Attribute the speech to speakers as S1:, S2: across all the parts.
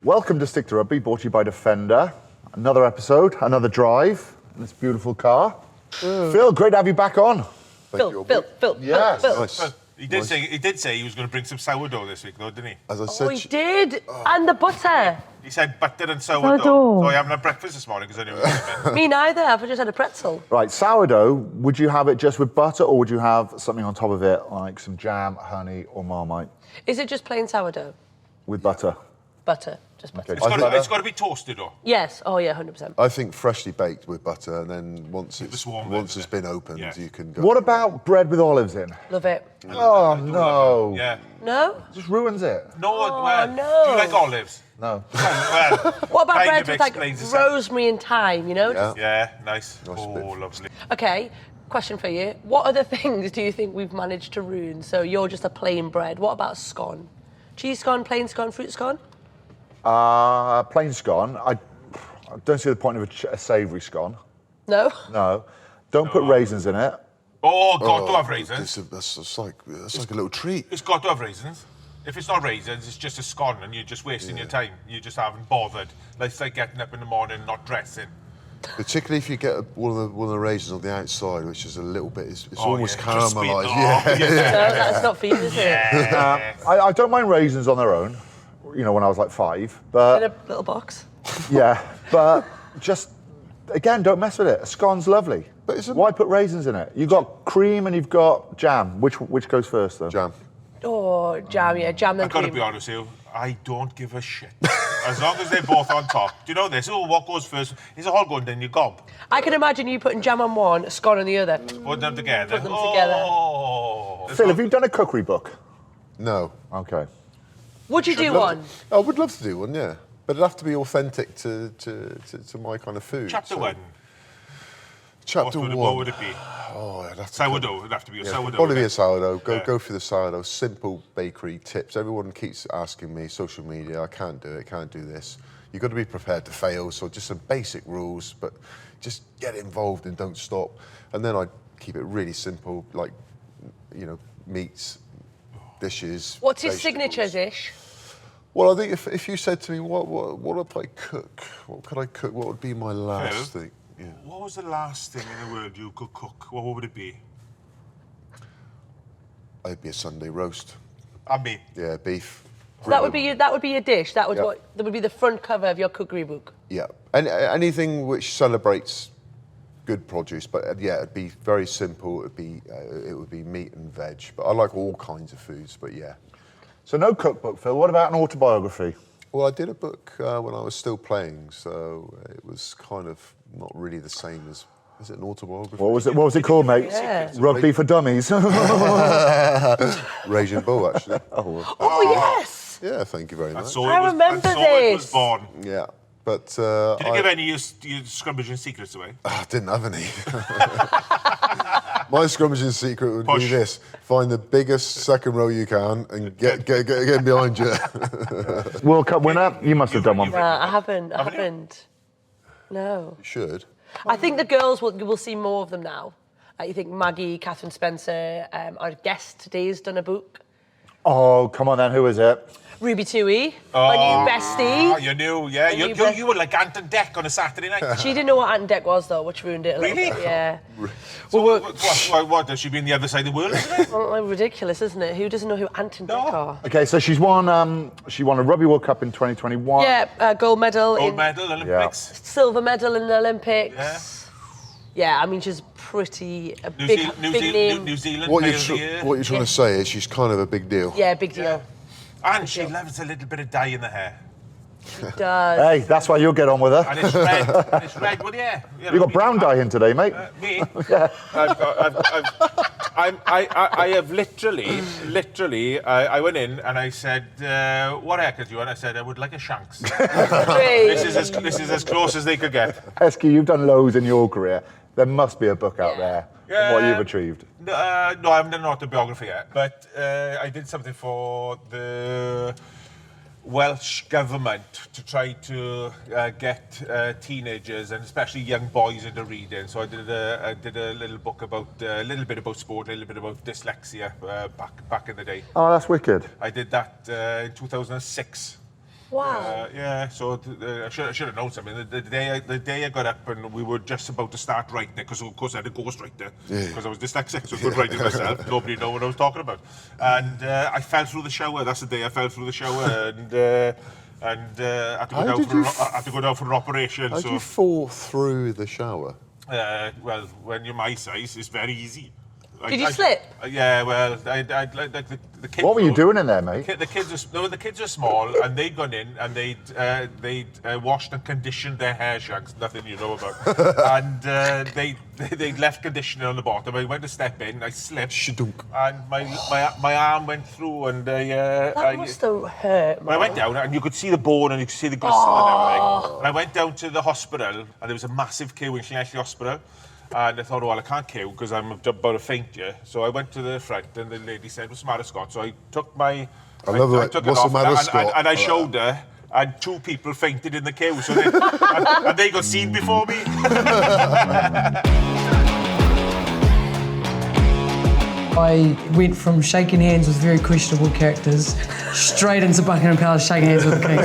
S1: Welcome to Stick to Rugby, brought to you by Defender. Another episode, another drive in this beautiful car. Phil, great to have you back on.
S2: Phil.
S1: Yes.
S2: Nice. He did say he was going to bring some sourdough this week, though, didn't he?
S3: As I said,
S4: he did, and the butter.
S2: He said butter and sourdough. So I haven't had breakfast this morning because I knew
S4: Me neither. I've just had a pretzel.
S1: Right, sourdough, would you have it just with butter or would you have something on top of it, like some jam, honey or Marmite?
S4: Is it just plain sourdough?
S1: With butter?
S4: Butter, just butter.
S1: Okay.
S2: It's got to be toasted, though.
S4: Yes. Oh yeah, 100%.
S3: I think freshly baked with butter, and then once it's been opened,
S2: Yes.
S3: you can go.
S1: What about bread with olives in?
S4: Love it.
S1: Oh, no.
S2: Yeah.
S4: No?
S1: Just ruins it.
S2: No, well,
S4: no.
S2: do you like olives?
S1: No.
S2: Well,
S4: What about
S2: kind
S4: bread
S2: of
S4: with like
S2: explains itself.
S4: rosemary and thyme, you know?
S3: Yeah.
S2: Yeah, nice.
S3: Nice
S2: Oh,
S3: bit.
S2: lovely.
S4: Okay, question for you. What other things do you think we've managed to ruin? So you're just a plain bread. What about scone? Cheese scone, plain scone, fruit scone?
S1: Plain scone. I don't see the point of a savoury scone.
S4: No?
S1: No. Don't put raisins in it.
S2: Oh, got to have raisins.
S3: That's like a little treat.
S2: It's got to have raisins. If it's not raisins, it's just a scone and you're just wasting your time. You just haven't bothered. It's like getting up in the morning and not dressing.
S3: Particularly if you get one of the raisins on the outside, which is a little bit, it's almost
S2: yeah, crispy.
S3: caramelised.
S2: Oh,
S3: Yeah.
S4: No, that's not for you, is it?
S1: I don't mind raisins on their own, you know, when I was like 5, but...
S4: In a little box.
S1: Yeah, but just, again, don't mess with it. A scone's lovely.
S3: But
S1: why put raisins in it? You've got cream and you've got jam. Which goes first, though?
S3: Jam.
S4: Oh, jam, yeah, jam then
S2: I've got to
S4: cream.
S2: be honest with you, I don't give a shit. As long as they're both on top. Do you know this? Oh, what goes first? Is it all going down your gob?
S4: I can imagine you putting jam on one, scone on the other.
S2: Put them together.
S4: Put them together.
S2: Oh.
S1: Phil, have you done a cookery book?
S3: No.
S1: Okay.
S4: Would you do one?
S3: I would love to do one, yeah. But it'd have to be authentic to my kind of food.
S2: Chapter
S3: so-
S2: 1.
S3: Chapter
S2: What
S3: 1.
S2: would it be?
S3: Oh, it'd have to
S2: Sourdough. It'd have to be a sourdough.
S3: Probably be a
S2: wouldn't
S3: sourdough.
S2: Yeah.
S3: Go for the sourdough. Simple bakery tips. Everyone keeps asking me, social media, I can't do it, can't do this. You've got to be prepared to fail, so just some basic rules, but just get involved and don't stop. And then I keep it really simple, like, you know, meats, dishes.
S4: What's your
S3: vegetables.
S4: signature dish?
S3: Well, I think if you said to me, what would I cook? What could I cook? What would be my last thing? Yeah.
S2: What was the last thing in the world you could cook? What would it be?
S3: It'd be a Sunday roast.
S2: I mean,
S3: Yeah, beef.
S4: So that would be your dish. That would
S3: Yeah.
S4: that would be the front cover of your cookery book.
S3: Yeah, and anything which celebrates good produce, but yeah, it'd be very simple. It would be meat and veg. But I like all kinds of foods. But yeah.
S1: So no cookbook, Phil. What about an autobiography?
S3: Well, I did a book when I was still playing, so it was kind of not really the same as. Is it an autobiography?
S1: What was it called, mate?
S4: Yeah.
S1: Rugby for Dummies.
S3: Raging Bull, actually.
S4: Oh yes!
S3: Yeah, thank you very much.
S2: so
S4: I remember
S2: it was
S4: this.
S2: born.
S3: Yeah, but
S2: Did you give any of your scrummaging secrets away?
S3: I didn't have any. My scrummaging secret would be
S2: Push.
S3: this: find the biggest second row you can and get behind you.
S1: World Cup winner? You must have done one.
S4: No, I haven't. No.
S3: You should.
S4: I think the girls will see more of them now. You think Maggie, Catherine Spencer, our guest today has done a book.
S1: Oh, come on then. Who is it?
S4: Ruby Tui, my new bestie.
S2: Oh, you knew, yeah. You were like Ant and Dec on a Saturday night.
S4: She didn't know what Ant and Dec was though, which ruined it a little
S2: Really?
S4: bit. Yeah.
S2: So what, does she be on the other side of the world, isn't it?
S4: Well, ridiculous, isn't it? Who doesn't know who Ant and Dec are?
S1: Okay, so she won a Rugby World Cup in 2021.
S4: Yeah, gold medal.
S2: Gold medal, Olympics.
S4: Silver medal in the Olympics.
S2: Yeah.
S4: Yeah, I mean, she's pretty a
S2: New
S4: big
S2: Zealand,
S4: name.
S3: What
S2: Player of the Year.
S3: you're trying to say is she's kind of a big deal.
S4: Yeah, big deal.
S2: And she loves a little bit of dye in the hair.
S4: She does.
S1: Hey, that's why you'll get on with her.
S2: And it's red. And it's red, well, yeah.
S1: You got brown dye in today, mate.
S2: Me? I have literally, I went in and I said, what haircut do you want? I said, I would like a Shanks. This is as close as they could get.
S1: Esky, you've done loads in your career. There must be a book out there on what you've achieved.
S2: No, I haven't done an autobiography yet, but I did something for the Welsh government to try to get teenagers and especially young boys into reading. So I did a little book about a little bit about sport, a little bit about dyslexia back in the day.
S1: Oh, that's wicked.
S2: I did that in 2006.
S4: Wow.
S2: Yeah, so I should have known something. The day I got up and we were just about to start writing it, because of course I had a ghostwriter, because I was dyslexic, so I couldn't write it myself. Nobody knew what I was talking about. And I fell through the shower. That's the day I fell through the shower, and had to go down for an operation.
S3: How did you fall through the shower?
S2: Well, when you're my size, it's very easy.
S4: Did you slip?
S2: Yeah, well, I like the kids.
S1: What were you doing in there, mate?
S2: The kids are small, and they'd gone in and they'd washed and conditioned their hair shanks. Nothing you know about. And they'd left conditioner on the bottom. I went to step in, I slipped, and my arm went through, and
S4: That must have hurt, man.
S2: I went down, and you could see the bone, and you could see the gristle and everything. And I went down to the hospital, and there was a massive queue in Llanelli Hospital. And I thought, well, I can't queue because I'm about to faint, yeah. So I went to the front, and the lady said, "What's the matter, Scott?" So I took my...
S3: I love it.
S2: Took
S3: What's
S2: it
S3: the
S2: off,
S3: matter, Scott?
S2: and I showed her, and 2 people fainted in the queue. So and they got seen before me.
S5: I went from shaking hands with very questionable characters straight into Buckingham Palace shaking hands with the king.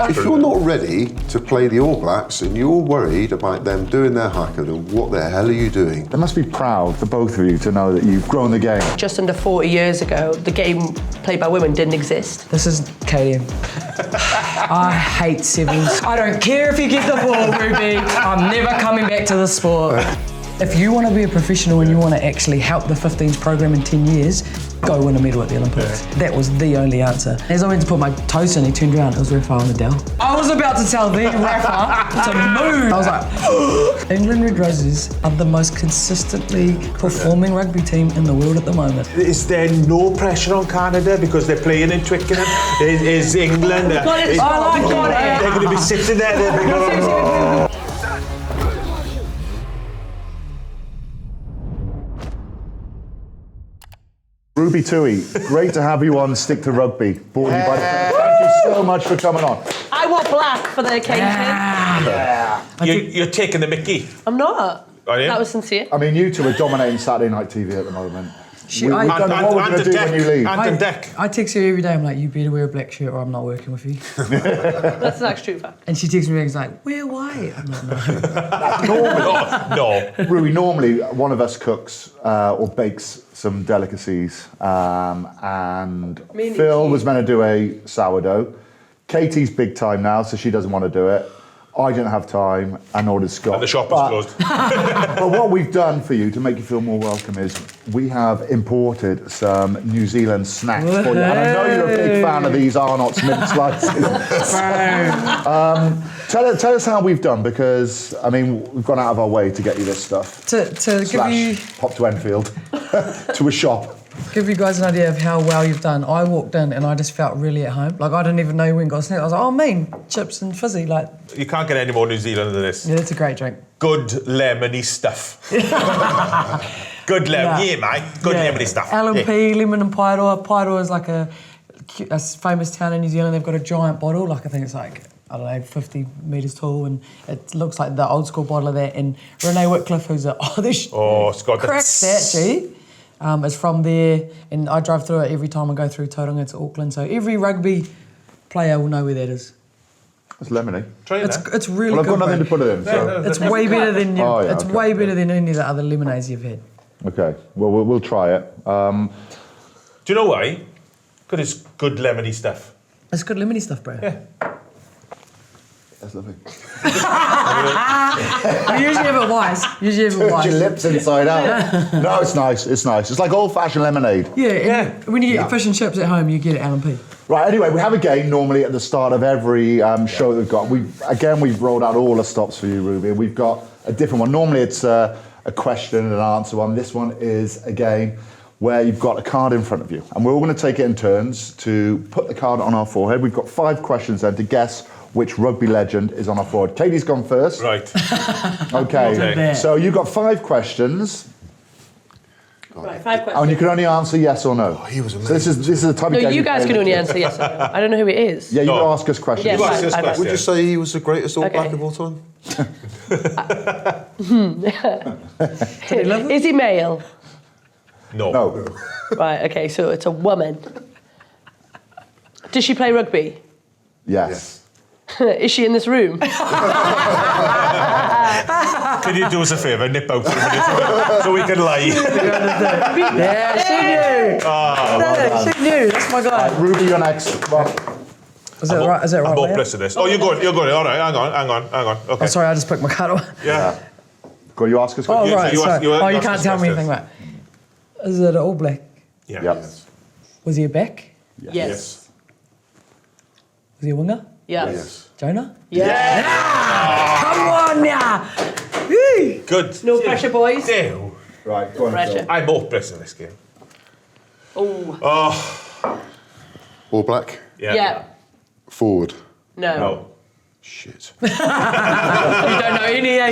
S3: If you're not ready to play the All Blacks and you're worried about them doing their Haka, then what the hell are you doing?
S1: They must be proud, for both of you, to know that you've grown the game.
S4: Just under 40 years ago, the game played by women didn't exist.
S5: This is Katy. I hate sevens. I don't care if you get the ball, Ruby. I'm never coming back to the sport. If you want to be a professional and you want to actually help the 15s program in 10 years, go win a medal at the Olympics. Yeah. That was the only answer. As I went to put my toast in, he turned around, it was Rafael Nadal. I was about to tell the Rafa to move. I was like, England Red Roses are the most consistently performing rugby team in the world at the moment.
S2: Is there no pressure on Canada because they're playing in Twickenham? Is England...
S4: I like it.
S2: They're going to be sitting there, they're going to...
S1: Ruby Tui, great to have you on Stick to Rugby. Brought you by the Thank you so much for coming on.
S4: I wore black for the occasion.
S2: You're taking the mickey.
S4: I'm not.
S2: Are you?
S4: That was sincere.
S1: I mean, you two are dominating Saturday night TV at the moment.
S5: She-
S1: What are we going to do when you leave?
S5: I text her every day, I'm like, you better wear a black shirt or I'm not working with you.
S4: That's an actual true fact.
S5: And she texts me back and is like, wear white. I'm like, no.
S2: No.
S1: Ruby, normally one of us cooks or bakes some delicacies, and Phil was meant to do a sourdough. Katie's big time now, so she doesn't want to do it. I didn't have time, and nor did Scott.
S2: And the shop was closed.
S1: But what we've done for you to make you feel more welcome is we have imported some New Zealand snacks for you. And I know you're a big fan of these Arnott's mint slices. Tell us how we've done, because, I mean, we've gone out of our way to get you this stuff.
S5: To give you...
S1: Pop to Enfield, to a shop.
S5: Give you guys an idea of how well you've done. I walked in and I just felt really at home. Like, I didn't even know you went got a snack. I was like, oh, mean, chips and fizzy. Like,
S2: You can't get any more New Zealand than this.
S5: yeah, it's a great drink.
S2: Good lemony stuff. Good lemon, yeah, mate. Good lemony stuff.
S5: LMP, lemon and Paeroa. Paeroa is like a famous town in New Zealand. They've got a giant bottle. Like, I think it's like, I don't know, 50 metres tall, and it looks like the old school bottle of that. And Renee Whitcliffe, who's a
S2: it's got
S5: cracks that, gee. It's from there, and I drive through it every time I go through Tauranga to Auckland. So every rugby player will know where that is.
S1: It's lemony.
S2: Try it.
S5: It's really
S1: Well, I've
S5: good.
S1: got nothing to put it in. So.
S5: It's way better than way
S1: okay.
S5: better than any of the other lemonades you've had.
S1: Okay, well, we'll try it.
S2: Do you know why? Because it's good lemony stuff.
S5: It's good lemony stuff, bro.
S2: Yeah.
S1: That's lovely.
S5: You usually have it wise.
S1: Turns your lips inside out. No, it's nice. It's nice. It's like old-fashioned lemonade.
S5: Yeah, and when you get your fish and chips at home, you get it LMP.
S1: Right. Anyway, we have a game normally at the start of every show that we've got. We've rolled out all the stops for you, Ruby. We've got a different one. Normally, it's a question and an answer one. This one is a game where you've got a card in front of you, and we're all going to take it in turns to put the card on our forehead. We've got 5 questions then to guess which rugby legend is on our forehead. Katie's gone first.
S2: Right.
S1: Okay. So you've got 5 questions.
S4: Right, 5 questions.
S1: And you can only answer yes or no.
S3: Oh, he was amazing.
S1: So this is the type of game.
S4: No, you guys can only answer yes or no. I don't know who it is.
S1: Yeah, you
S2: No.
S1: can ask us questions.
S4: Yes,
S2: You ask us
S4: I-
S2: questions.
S3: Would you say he was the greatest All
S4: Okay.
S3: Black of all time?
S4: Is he male?
S2: No.
S1: No.
S4: Right, okay, so it's a woman. Does she play rugby?
S1: Yes.
S4: Is she in this room?
S2: Can you do us a favour, nip out for a minute so we can lie?
S5: Yeah, she knew. She knew. That's my guy.
S1: Ruby, you're next. Come on.
S5: Is that right? Is that right?
S2: I'm
S5: way
S2: hopeless at this. Oh, you're good. All right, hang on. Okay.
S5: Oh, sorry, I just picked my card away.
S2: Yeah.
S1: Go, you ask us.
S5: Oh,
S2: Yeah,
S5: right.
S2: so you
S5: Sorry.
S2: ask- you
S5: You
S2: ask
S5: can't
S2: us
S5: tell me
S2: questions.
S5: anything, right? Is it all black?
S2: Yeah.
S1: Yep.
S5: Was he a back?
S4: Yes.
S5: Was he a winger?
S4: Yes.
S5: Jonah?
S4: Yeah.
S5: Come on now! Woo!
S2: Good.
S4: No pressure, boys.
S2: Ew.
S1: Right, go on.
S4: Pressure.
S1: Phil.
S2: I'm hopeless in this game.
S4: Oh.
S3: All black.
S4: Yeah.
S3: Forward.
S4: No.
S3: Shit.
S5: You don't know any, eh?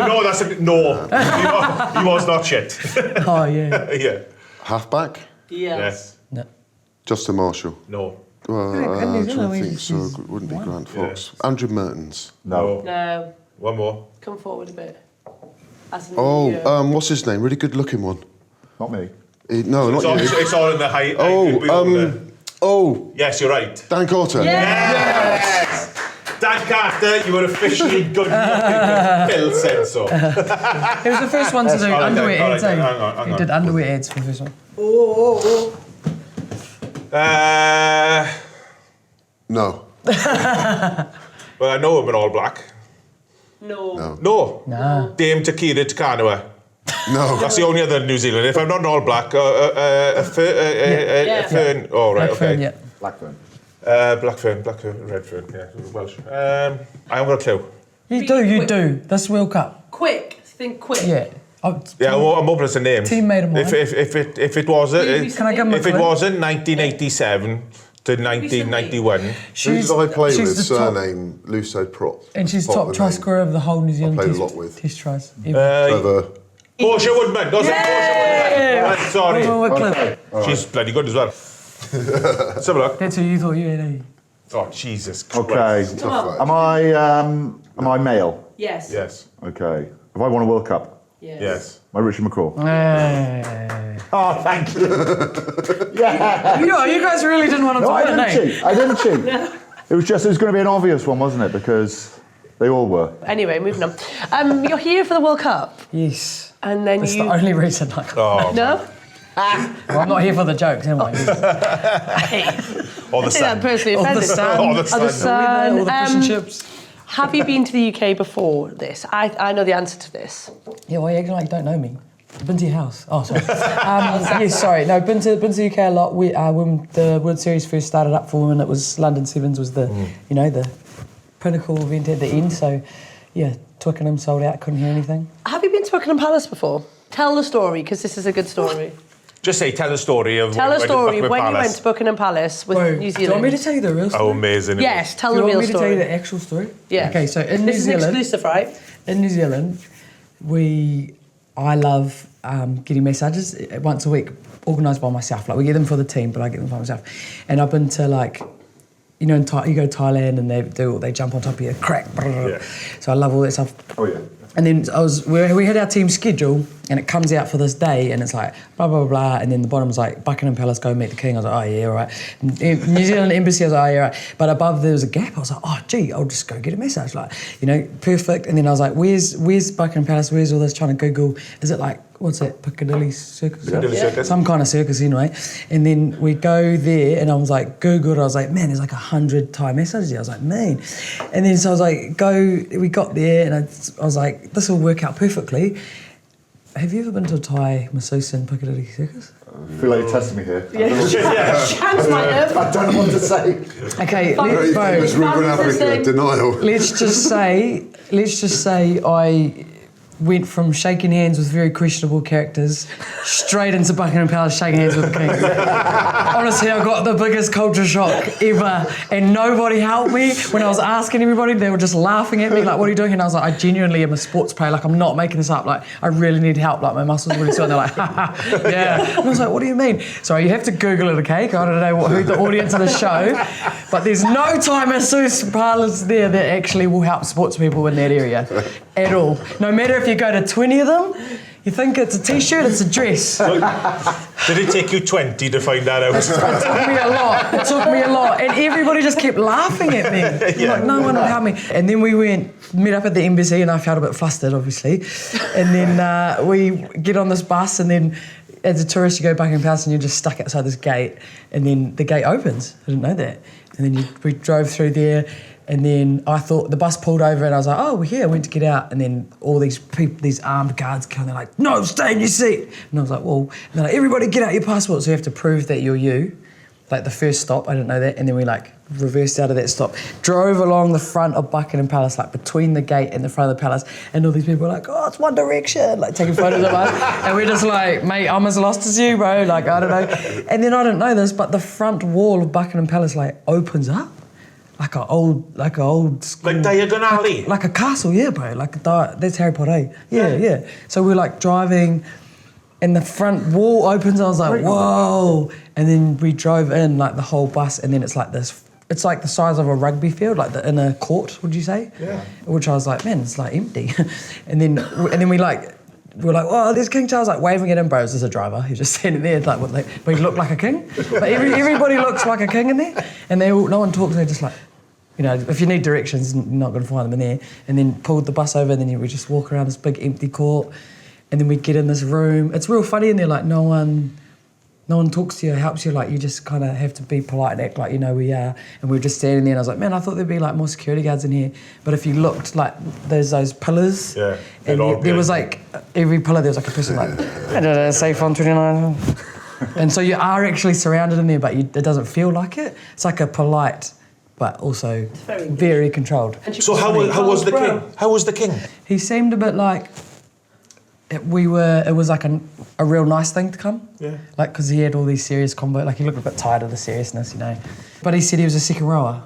S2: No, that's a no. He was not shit.
S5: Oh, yeah.
S2: Yeah.
S3: Halfback.
S2: Yes.
S5: No.
S3: Justin Marshall.
S2: No.
S3: Well,
S5: New
S3: I'm trying
S5: Zealand,
S3: to think.
S5: he's
S3: So it wouldn't be Grant Fox.
S2: Yeah.
S3: Andrew Mertens.
S1: No.
S4: No.
S2: One more.
S4: Come forward a bit. As in,
S3: Oh,
S4: yeah.
S3: what's his name? Really good looking one.
S1: Not me.
S3: No,
S2: It's
S3: not
S2: all,
S3: you.
S2: it's all in the height.
S3: Oh,
S2: Yes, you're right.
S3: Dan Carter.
S2: Yes! Dan Carter, you were officially good looking Phil said so.
S5: He was the first one to do
S2: all right,
S5: underwear
S2: all
S5: ads,
S2: right,
S5: eh?
S2: hang on.
S5: He did underwear ads for the first one.
S3: No.
S2: Well, I know him in all black.
S4: No.
S2: No.
S5: Nah.
S2: Dame Takira Takanua.
S3: No.
S2: That's the only other New Zealand. If I'm not in all black, a fern. Oh, right,
S5: Black
S2: okay.
S5: Fern, yeah.
S1: Blackburn.
S2: Black fern, red fern, yeah, Welsh. I haven't got a clue.
S5: You do. This World Cup.
S4: Quick. Think quick.
S5: Yeah. Oh,
S2: Yeah, I'm hopeless at names.
S5: Teammate of mine.
S2: If it wasn't,
S5: Can I give him a
S2: if it
S5: clue?
S2: wasn't 1987 to 1991,
S3: Who did I play
S5: she's
S3: with?
S5: the top-
S3: Surname Lucid Prop.
S5: And she's
S3: Pop
S5: top
S3: the
S5: try
S3: name.
S5: scorer of the whole New Zealand
S3: played a
S5: test,
S3: lot with.
S5: test tries.
S3: Trevor.
S2: Portia Woodman, doesn't it? Portia Woodman. I'm sorry.
S5: Okay.
S2: She's bloody good as well. Let's have a look.
S5: That's who you thought you had, eh?
S2: Oh, Jesus Christ.
S1: Okay.
S3: Tough
S1: Am I male?
S4: Yes.
S2: Yes.
S1: Okay. Have I won a World Cup?
S2: Yes.
S1: Am I Richard McCaw?
S5: Hey.
S1: Oh, thank you. Yeah.
S5: You guys really didn't want to
S1: No, I
S5: talk
S1: didn't cheat. I didn't cheat. It was going to be an obvious one, wasn't it? Because they all were.
S4: Anyway, moving on. You're here for the World Cup,
S5: Yes.
S4: and then
S5: That's
S4: you.
S5: the only reason I
S2: Oh,
S4: No.
S5: Well, I'm not here for the jokes, am I?
S2: or the
S4: I say that
S2: sun.
S4: personally
S5: All the
S4: offended.
S5: sun,
S2: Oh, the sun.
S5: all the fish and chips.
S4: Have you been to the UK before this? I know the answer to this.
S5: Yeah, well, you acting like you don't know me. I've been to your house. Oh, sorry. Yes, sorry. No, been to the UK a lot. When the World Series first started up for women, it was London Sevens was the, the pinnacle event at the end. So, yeah, Twickenham sold out. Couldn't hear anything.
S4: Have you been to Buckingham Palace before? Tell the story, because this is a good story.
S2: Just say, tell the story of
S4: Tell a
S2: when
S4: story
S2: Buckingham
S4: when you
S2: Palace.
S4: went to Buckingham Palace with
S5: Bro,
S4: New
S5: do you
S4: Zealand.
S5: want me to tell you the real story?
S2: How amazing it
S4: Yes, tell
S5: Do
S4: the
S5: you
S4: real
S5: want me to tell
S4: story.
S5: you the actual story?
S4: Yeah.
S5: Okay, so in New
S4: This is
S5: Zealand,
S4: exclusive, right?
S5: in New Zealand, I love getting massages once a week, organised by myself. Like we get them for the team, but I get them by myself. And I've been to you go to Thailand and they jump on top of you, crack.
S2: Yeah.
S5: So I love all that stuff.
S1: Oh, yeah.
S5: And then we had our team schedule, and it comes out for this day, and it's like blah blah blah, and then the bottom was like Buckingham Palace, go meet the king. I was like, oh yeah, all right. New Zealand Embassy, I was like, oh yeah, right. But above there was a gap. I was like, oh gee, I'll just go get a massage, perfect. And then I was like, where's Buckingham Palace? Where's all this? Trying to Google, is it like what's that, Piccadilly Circus?
S2: Piccadilly Circus.
S5: Some kind of circus anyway. And then we go there, and I was like, Googled. I was like, man, there's like 100 Thai massages. I was like, man. And then so I was like, we got there, and I was like, this will work out perfectly. Have you ever been to a Thai masseuse in Piccadilly Circus?
S1: I feel like you're testing me here.
S4: Chance might have.
S1: I don't know what to say.
S5: Okay,
S3: Very famous Ruben Africa denial.
S5: let's just say I went from shaking hands with very questionable characters straight into Buckingham Palace shaking hands with the king. Honestly, I got the biggest culture shock ever, and nobody helped me. When I was asking everybody, they were just laughing at me, like, what are you doing? And I was like, I genuinely am a sports player, like, I'm not making this up, like, I really need help, like, my muscles are really sore. And they're like, ha, yeah. And I was like, what do you mean? Sorry, you have to Google it, okay? I don't know who the audience of the show, but there's no Thai masseuse parlours there that actually will help sports people in that area at all. No matter if you go to 20 of them, You think it's a t-shirt, it's a dress.
S2: Did it take you 20 to find that out?
S5: It took me a lot. And everybody just kept laughing at me. Like, no one would help me. And then we met up at the embassy, and I felt a bit flustered, obviously. And then we get on this bus, and then as a tourist, you go Buckingham Palace, and you're just stuck outside this gate, and then the gate opens. I didn't know that. And then we drove through there, and then I thought the bus pulled over, and I was like, oh, we're here. I went to get out, and then all these people, these armed guards come, they're like, no, stay in your seat. And I was like, well, and they're like, everybody get out your passport. So you have to prove that you're you. Like the first stop, I didn't know that. And then we like reversed out of that stop, drove along the front of Buckingham Palace, like between the gate and the front of the palace. And all these people were like, oh, it's One Direction, like taking photos of us. And we're just like, mate, I'm as lost as you, bro. Like, I don't know. And then I didn't know this, but the front wall of Buckingham Palace like opens up. Like an old school.
S2: Like Diagon Alley?
S5: Like a castle, yeah, bro. That's Harry Potter, eh? Yeah. So we're like driving, and the front wall opens, and I was like, whoa. And then we drove in, like the whole bus, and then it's like this, it's like the size of a rugby field, like the inner court, would you say? Yeah. Which I was like, man, it's like empty. and then we're like, oh, there's King Charles, like waving at him, bro. There's a driver. He's just standing there, like, but he looked like a king. But everybody looks like a king in there, and no one talks. They're just like, you know, if you need directions, you're not going to find them in there. And then pulled the bus over, and then we just walk around this big empty court, and then we get in this room. It's real funny in there, like no one talks to you, helps you, like you just kind of have to be polite and act like you know who we are. And we were just standing there, and I was like, man, I thought there'd be like more security guards in here. But if you looked, like there's those pillars, and there was like every pillar there was like a person like safe on 29. And so you are actually surrounded in there, but it doesn't feel like it. It's like a polite, but also very controlled.
S2: So how was the king? How was the king?
S5: He seemed a bit like it was like a real nice thing to come. Yeah. Like, because he had all these serious convo. Like, he looked a bit tired of the seriousness, you know. But he said he was a second rower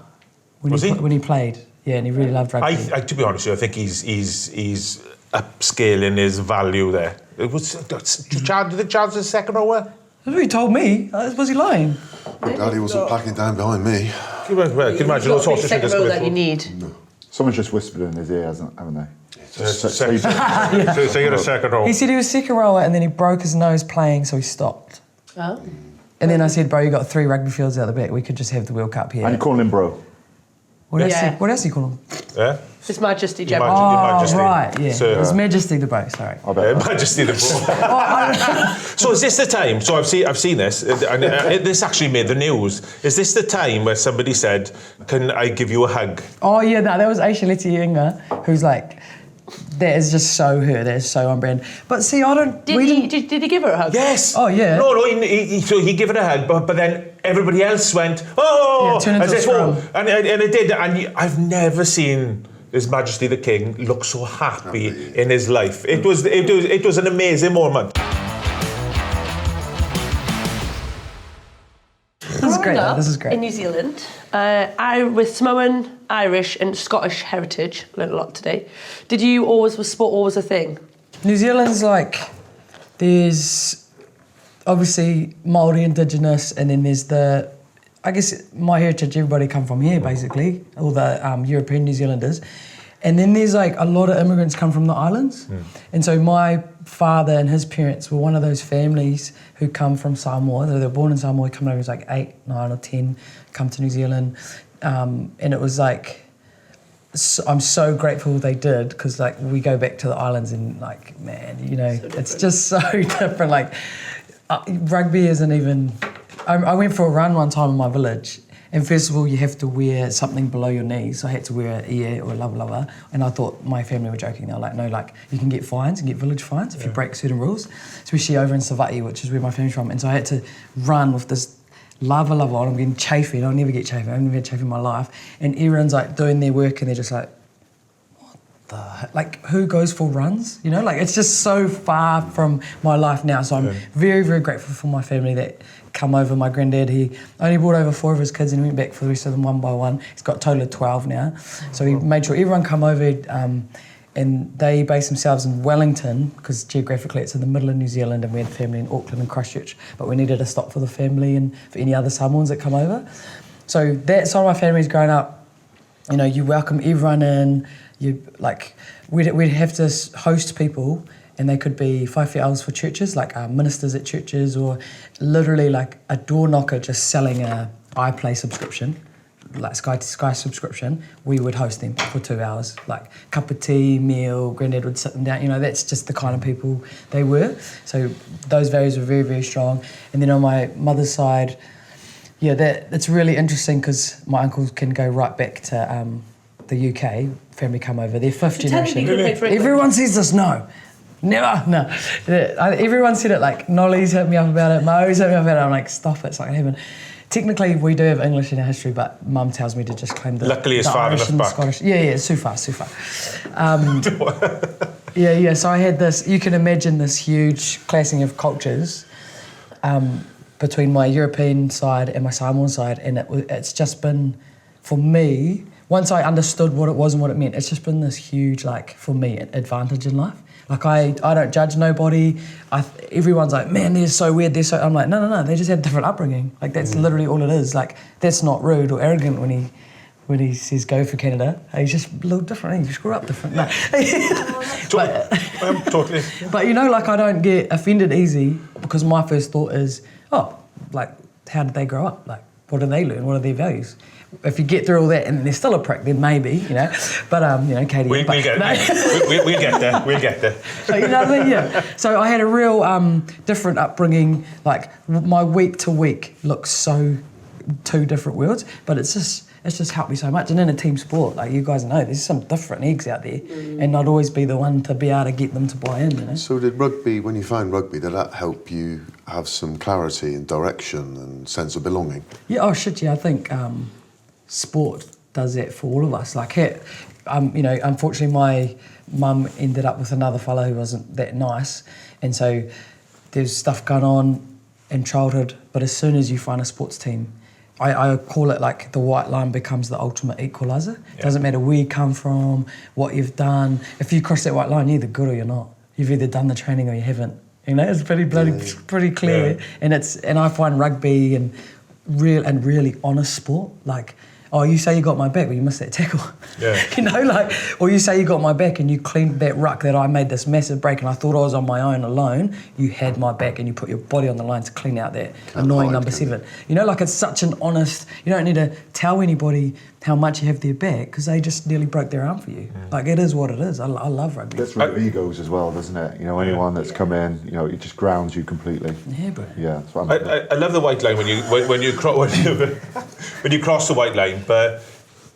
S5: when he played. Yeah, and he really loved rugby.
S2: To be honest with you, I think he's upscaling his value there. It was the Charles a second rower?
S5: That's what he told me. Was he lying?
S3: Daddy wasn't packing down behind me.
S2: Can you imagine all sorts of
S4: second row that you need.
S3: No.
S1: Someone's just whispered in his ear, haven't they?
S2: So you're a second rower.
S5: He said he was second rower, and then he broke his nose playing, so he stopped.
S4: Oh.
S5: And then I said, bro, you got 3 rugby fields out the back. We could just have the World Cup here.
S1: And you calling him bro?
S5: What else do you call him?
S2: Yeah?
S4: His Majesty,
S2: Your
S4: General.
S2: Majesty.
S5: Right, yeah.
S2: So,
S5: His Majesty the bro, sorry.
S2: Majesty the bro. So is this the time? So I've seen this, and this actually made the news. Is this the time where somebody said, "Can I give you a hug?"
S5: Oh yeah, no, that was Aisha Letiinga, who's like, that is just so her. That is so on brand. But see, I don't.
S4: Did he give her a hug?
S2: Yes.
S5: Oh yeah.
S2: No. So he gave it a hug, but then everybody else went, oh,
S5: yeah, turn into a scrum.
S2: And it did. And I've never seen His Majesty the King look so happy in his life. It was an amazing moment.
S5: This is great.
S4: In New Zealand, with Samoan, Irish, and Scottish heritage. Learned a lot today. Was sport always a thing?
S5: New Zealand's like, there's obviously Māori, Indigenous, and then there's I guess my heritage, everybody come from here basically, all the European New Zealanders. And then there's like a lot of immigrants come from the islands. And so my father and his parents were one of those families who come from Samoa. They were born in Samoa, coming over as like 8, 9 or 10, come to New Zealand. And it was like, I'm so grateful they did, because like we go back to the islands and like, man, you know, it's just so different. Like rugby isn't even, I went for a run one time in my village. And first of all, you have to wear something below your knees. So I had to wear an ear or a lava. And I thought my family were joking. They were like, no, like you can get fines and get village fines if you break certain rules, especially over in Savati, which is where my family's from. And so I had to run with this lava on. I'm getting chafing. I'll never get chafing. I've never had chafing in my life. And everyone's like doing their work and they're just like, what the heck? Like who goes for runs? You know, like it's just so far from my life now. So I'm very, very grateful for my family that come over. My granddad, he only brought over 4 of his kids and he went back for the rest of them one by one. He's got a total of 12 now. So he made sure everyone come over and they base themselves in Wellington, because geographically it's in the middle of New Zealand, and we had family in Auckland and Christchurch, but we needed a stop for the family and for any other Samoans that come over. So that side of my family's grown up, you know, you welcome everyone in, you like, we'd have to host people and they could be 5 feet hours for churches, like ministers at churches, or literally like a door knocker just selling a iPlay subscription, like Sky subscription. We would host them for 2 hours, like cup of tea, meal, Granddad would sit them down. You know, that's just the kind of people they were. So those values were very, very strong. And then on my mother's side, it's really interesting because my uncles can go right back to the UK. Family come over, they're fifth generation. Everyone says this, no. Never, no. Everyone said it, like Nolly's hit me up about it, Mo's hit me up about it. I'm like, stop it, it's not gonna happen. Technically, we do have English in our history, but Mum tells me to just claim the
S2: Luckily, it's far
S5: Irish
S2: enough back.
S5: Scottish. Yeah, so far. So I had this, you can imagine this huge clashing of cultures between my European side and my Samoan side, and it's just been, for me, once I understood what it was and what it meant, it's just been this huge, like, for me, advantage in life. Like, I don't judge nobody. Everyone's like, man, they're so weird, they're so... I'm like, no, they just had a different upbringing. Like, that's literally all it is. Like, that's not rude or arrogant when he says go for Canada. He's just a little different. He just grew up different. No.
S2: Totally.
S5: But, you know, like, I don't get offended easy because my first thought is, oh, like, how did they grow up? Like, what do they learn? What are their values? If you get through all that and they're still a prick, then maybe, you know. But, you know, Katy...
S2: We'll get there. We'll get there.
S5: So, you know what I mean? Yeah. So I had a real different upbringing. Like, my week to week looks so two different worlds, but it's just helped me so much. And in a team sport, like you guys know, there's some different eggs out there, and I'd always be the one to be able to get them to buy in, you know.
S3: So did rugby, when you found rugby, did that help you have some clarity and direction and sense of belonging?
S5: Yeah, I think sport does that for all of us. Like, you know, unfortunately my mum ended up with another fellow who wasn't that nice, and so there's stuff going on in childhood, but as soon as you find a sports team, I call it like the white line becomes the ultimate equaliser. It doesn't matter where you come from, what you've done. If you cross that white line, you're either good or you're not. You've either done the training or you haven't. You know, it's pretty clear. Yeah. And I find rugby and really honest sport, like, oh, you say you got my back, but you missed that tackle. Yeah. You know, like, or you say you got my back and you cleaned that ruck that I made this massive break and I thought I was on my own alone. You had my back and you put your body on the line to clean out that annoying number 7. You know, like, it's such an honest, you don't need to tell anybody how much you have their back because they just nearly broke their arm for you. Like, it is what it is. I love rugby.
S1: Gets rid of egos as well, doesn't it? You know, anyone that's come in, you know, it just grounds you completely.
S5: Yeah, bro.
S1: Yeah, that's what
S2: I love the white line when you cross the white line, but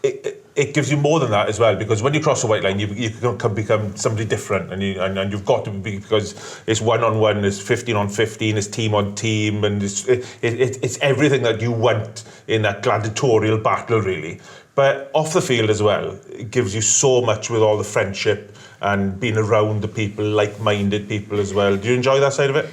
S2: it gives you more than that as well, because when you cross the white line, you can become somebody different, and you've got to be, because it's 1-on-1, it's 15-on-15, it's team-on-team, and it's everything that you want in that gladiatorial battle, really. But off the field as well, it gives you so much with all the friendship and being around the people, like-minded people as well. Do you enjoy that side of it?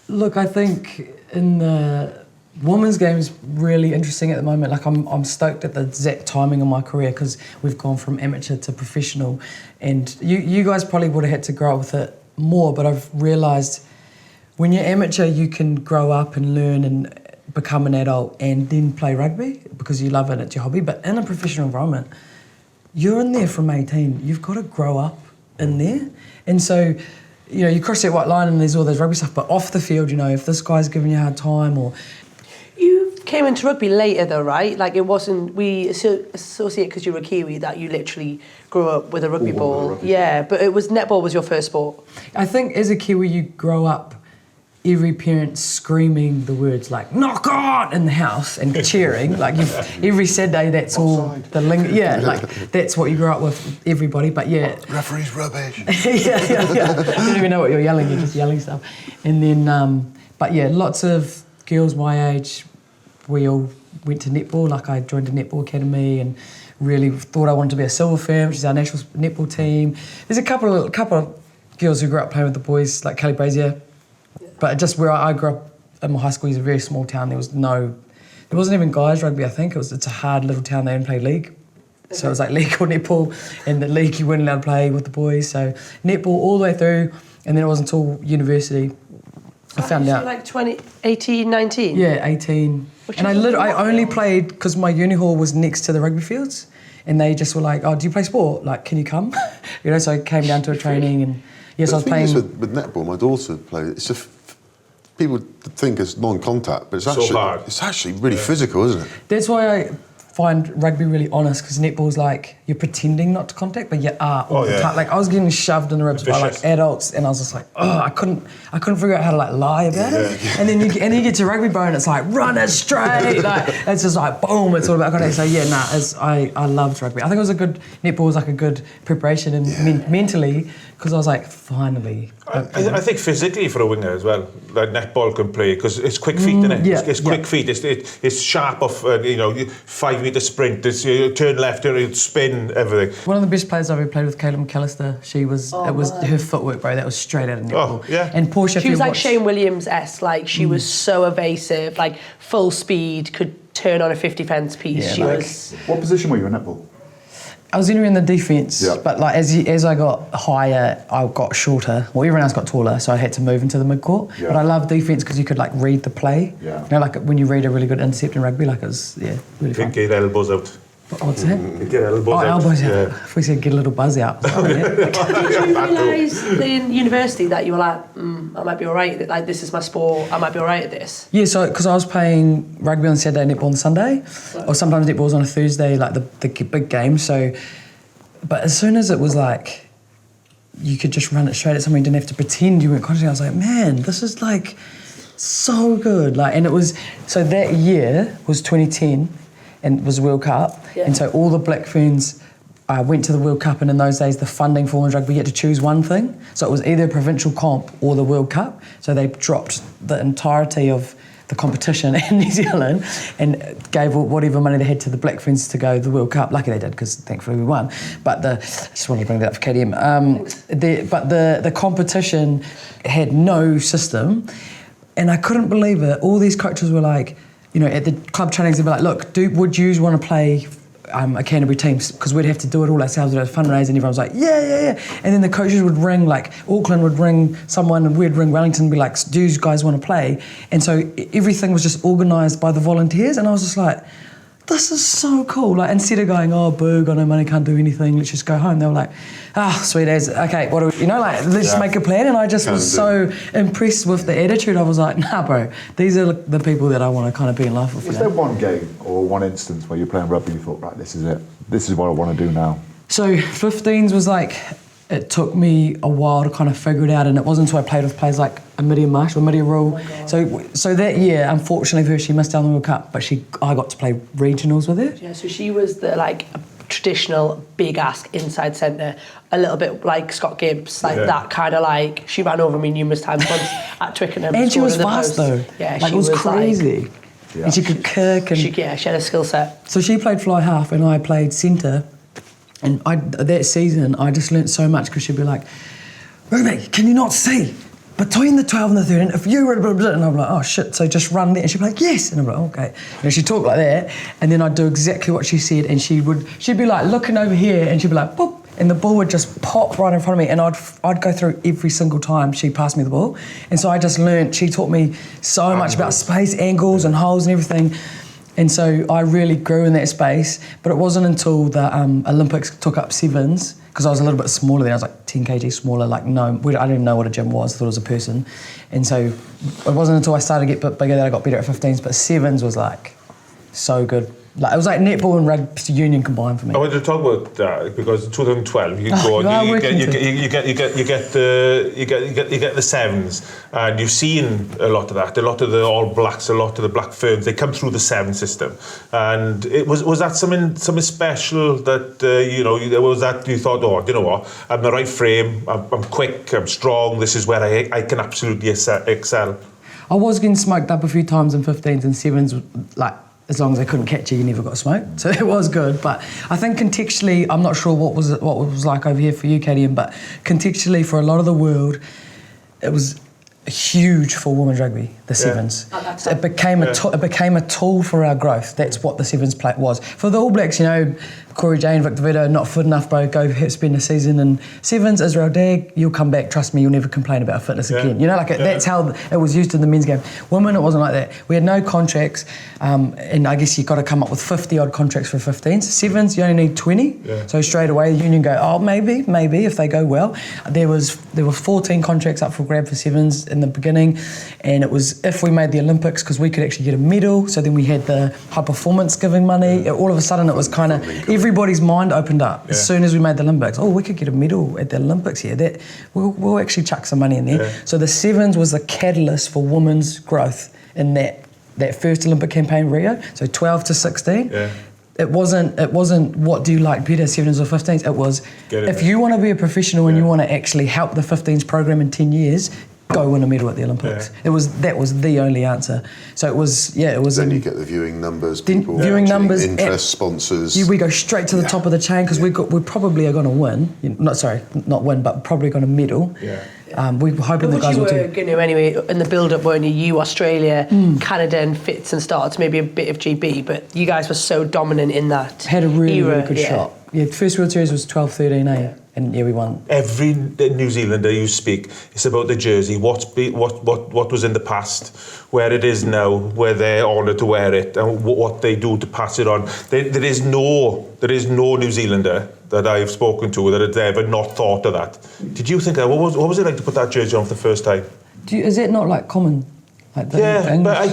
S5: Look, I think in the women's game is really interesting at the moment. Like, I'm stoked at the exact timing of my career because we've gone from amateur to professional, and you guys probably would have had to grow up with it more, but I've realised when you're amateur you can grow up and learn and become an adult and then play rugby because you love it, it's your hobby. But in a professional environment, you're in there from 18. You've got to grow up in there. And so, you know, you cross that white line and there's all those rugby stuff, but off the field, you know, if this guy's giving you a hard time or...
S4: You came into rugby later though, right? Like, it wasn't, we associate because you're a Kiwi that you literally grew up with a rugby ball. But it was netball was your first sport.
S5: I think as a Kiwi you grow up every parent screaming the words like "knock on" in the house and cheering. Like, every Saturday, that's all the lingo. Yeah, like, that's what you grew up with, everybody. But yeah,
S3: referee's rubbish.
S5: yeah. You don't even know what you're yelling. You're just yelling stuff. And then, but yeah, lots of girls my age. We all went to netball. Like, I joined a netball academy and really thought I wanted to be a silver firm, which is our national netball team. There's a couple of girls who grew up playing with the boys, like Kelly Brazier. But just where I grew up in my high school is a very small town. There wasn't even guys rugby, I think. It's a hard little town. They didn't play league. So it was like league or netball. And the league you weren't allowed to play with the boys. So netball all the way through. And then it wasn't until university I found out.
S4: Like 18, 19?
S5: Yeah, 18. And I only played because my uni hall was next to the rugby fields. And they just were like, oh, do you play sport? Like, can you come? You know, so I came down to a training and... Yes, I was
S3: The thing is
S5: playing.
S3: with netball, my daughter played. People think it's non-contact, but it's
S2: So
S3: actually
S2: hard.
S3: it's actually really physical, isn't it?
S5: That's why I find rugby really honest, because netball's like you're pretending not to contact, but you are all the time. Like I was getting shoved in the ribs by like
S2: Vicious.
S5: adults, and I was just like, oh, I couldn't figure out how to like lie about it. And then you get to rugby bro, and it's like run it straight. Like it's just like boom, it's all about contact. So yeah, I loved rugby. I think it was a good netball was like a good preparation and mentally, because I was like finally.
S2: I think physically for a winger as well, like netball can play because it's quick feet, isn't it?
S5: yeah,
S2: It's quick feet. It's sharp off. 5 metre sprint. It's turn left, turn spin, everything.
S5: One of the best players I've ever played with, Katy McLean. It was her footwork, bro. That was straight out of netball.
S2: Oh, yeah.
S5: And Portia,
S4: She was like Shane Williams-esque, like she was so evasive, like full speed, could turn on a 50 fence piece.
S5: Yeah,
S4: She
S5: like-
S4: was.
S1: What position were you in netball?
S5: I was in the defence,
S1: Yeah.
S5: but like as I got higher, I got shorter. Well, everyone else got taller, so I had to move into the mid-court.
S1: Yeah.
S5: But I love defence because you could like read the play.
S1: Yeah.
S5: You know, like when you read a really good intercept in rugby, like it was really fun.
S2: Get elbows out.
S5: What's that?
S2: Get elbows
S5: Oh,
S2: out.
S5: elbows out.
S2: Yeah.
S5: If we said get a little buzz out.
S4: Did you realise in university that you were like, I might be all right, like this is my sport, I might be all right at this?
S5: Yeah, so because I was playing rugby on Saturday, netball on Sunday, or sometimes netball's on a Thursday, like the big game. So, but as soon as it was like, you could just run it straight at someone, you didn't have to pretend you weren't concentrating. I was like, man, this is like so good. Like, and it was, so that year was 2010 and it was World Cup.
S4: Yeah.
S5: And so all the Black Ferns went to the World Cup, and in those days, the funding for women's rugby, you had to choose one thing. So it was either a provincial comp or the World Cup. So they dropped the entirety of the competition in New Zealand and gave whatever money they had to the Black Ferns to go to the World Cup. Lucky they did, because thankfully we won. But I just wanted to bring that up for KDM. But the competition had no system, and I couldn't believe it. All these coaches were like, at the club trainings, they'd be like, look, would you want to play a Canterbury team, because we'd have to do it all ourselves at a fundraiser, and everyone was like, yeah. And then the coaches would ring, like Auckland would ring someone, and we'd ring Wellington and be like, do you guys want to play? And so everything was just organised by the volunteers, and I was just like, this is so cool. Like, instead of going, oh, boo, got no money, can't do anything, let's just go home, they were like, sweet as, okay, what do we, let's make a plan. And I just was so impressed with the attitude. I was like, nah, bro, these are the people that I want to kind of be in love with.
S1: Was there one game or one instance where you're playing rugby and you thought, right, this is it. This is what I want to do now?
S5: So 15s was like, it took me a while to kind of figure it out, and it wasn't until I played with players like Midia Marsh or Midia Rule. So that year, unfortunately for her, she missed out on the World Cup, but I got to play regionals with her.
S4: Yeah, so she was the a traditional big ass inside centre, a little bit like Scott Gibbs, that kind of she ran over me numerous times once at Twickenham.
S5: And she was fast
S4: post.
S5: though.
S4: Yeah,
S5: it was crazy. And she could kick. And
S4: she had a skill set.
S5: So she played fly half and I played centre. And that season, I just learnt so much, because she'd be like, Ruby, can you not see? Between the 12 and the 13, if you were... And I'm like, oh, shit, so just run there. And she'd be like, yes. And I'm like, okay. She'd talk like that, and then I'd do exactly what she said, and she'd be like looking over here, and she'd be like, boop, and the ball would just pop right in front of me, and I'd go through every single time she passed me the ball. And so I just learnt, she taught me so much about space, angles and holes and everything. And so I really grew in that space, but it wasn't until the Olympics took up sevens, because I was a little bit smaller then. I was like 10 kg smaller, I didn't even know what a gym was, I thought it was a person. And so it wasn't until I started to get a bit bigger that I got better at 15s, but sevens was so good. It was like netball and rugby union combined for me.
S2: I wanted to talk about that because in 2012 you go
S5: you
S2: on, you get the sevens, and you've seen a lot of that. A lot of the All Blacks, a lot of the Black Ferns, they come through the seven system. And was that something special that was that you thought, oh, you know what, I'm the right frame, I'm quick, I'm strong. This is where I can absolutely excel.
S5: I was getting smoked up a few times in 15s and sevens, as long as they couldn't catch you never got smoked. So it was good. But I think contextually, I'm not sure what was like over here for you, KDM, but contextually for a lot of the world, it was huge for women's rugby. the sevens.
S4: At that
S5: So it
S4: time.
S5: became a tool for our growth. That's what the sevens play was. For the All Blacks, you know, Corey Jane, Victor Vito, not fit enough, bro, go spend a season in sevens, Israel Dag, you'll come back, trust me, you'll never complain about fitness again. You know, like that's how it was used in the men's game. Women, it wasn't like that. We had no contracts, and I guess you've got to come up with 50 odd contracts for 15s. Sevens, you only need 20. So straight away, the union go, oh, maybe, if they go well. There were 14 contracts up for grab for sevens in the beginning, and it was if we made the Olympics, because we could actually get a medal. So then we had the high performance giving money. All of a sudden, it was kind of everybody's mind opened up as soon as we made the Olympics. Oh, we could get a medal at the Olympics here. That we'll actually chuck some money in there. So the sevens was the catalyst for women's growth in that first Olympic campaign, Rio. So 12 to 16. It wasn't what do you like better, sevens or 15s. It was if you want to be a professional and you want to actually help the 15s program in 10 years, go win a medal at the Olympics. That was the only answer. So it was.
S3: Then you get the viewing numbers, people,
S5: viewing numbers,
S3: interest, sponsors.
S5: We go straight to the top of the chain because we probably are going to win. Not win, but probably going to medal. We're hoping the guys will
S4: too.
S5: do.
S4: You were going to anyway in the build-up, weren't you? You, Australia, Canada, and fits and starts, maybe a bit of GB, but you guys were so dominant in that.
S5: Had a really,
S4: era,
S5: really good shot. Yeah, first World Series was 12-13, eh? And we won.
S2: Every New Zealander you speak, it's about the jersey. What was in the past, where it is now, where they're honoured to wear it, and what they do to pass it on. There is no New Zealander that I've spoken to that had ever not thought of that. Did you think that? What was it like to put that jersey on for the first time?
S5: Is it not like common? Like
S2: but I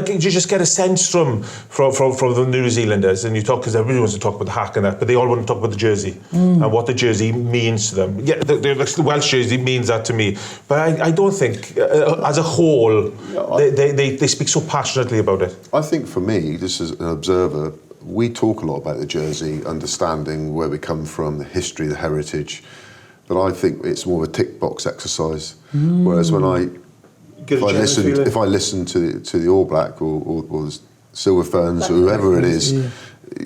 S2: you just get a sense from the New Zealanders, and you talk, because everybody wants to talk about the Haka and that, but they all want to talk about the jersey and what the jersey means to them. Yeah, the Welsh jersey means that to me, but I don't think, as a whole, they speak so passionately about it.
S3: I think for me, just as an observer, we talk a lot about the jersey, understanding where we come from, the history, the heritage, but I think it's more of a tick box exercise. Whereas when if I listen to the All Black or the Silver Ferns or whoever it is,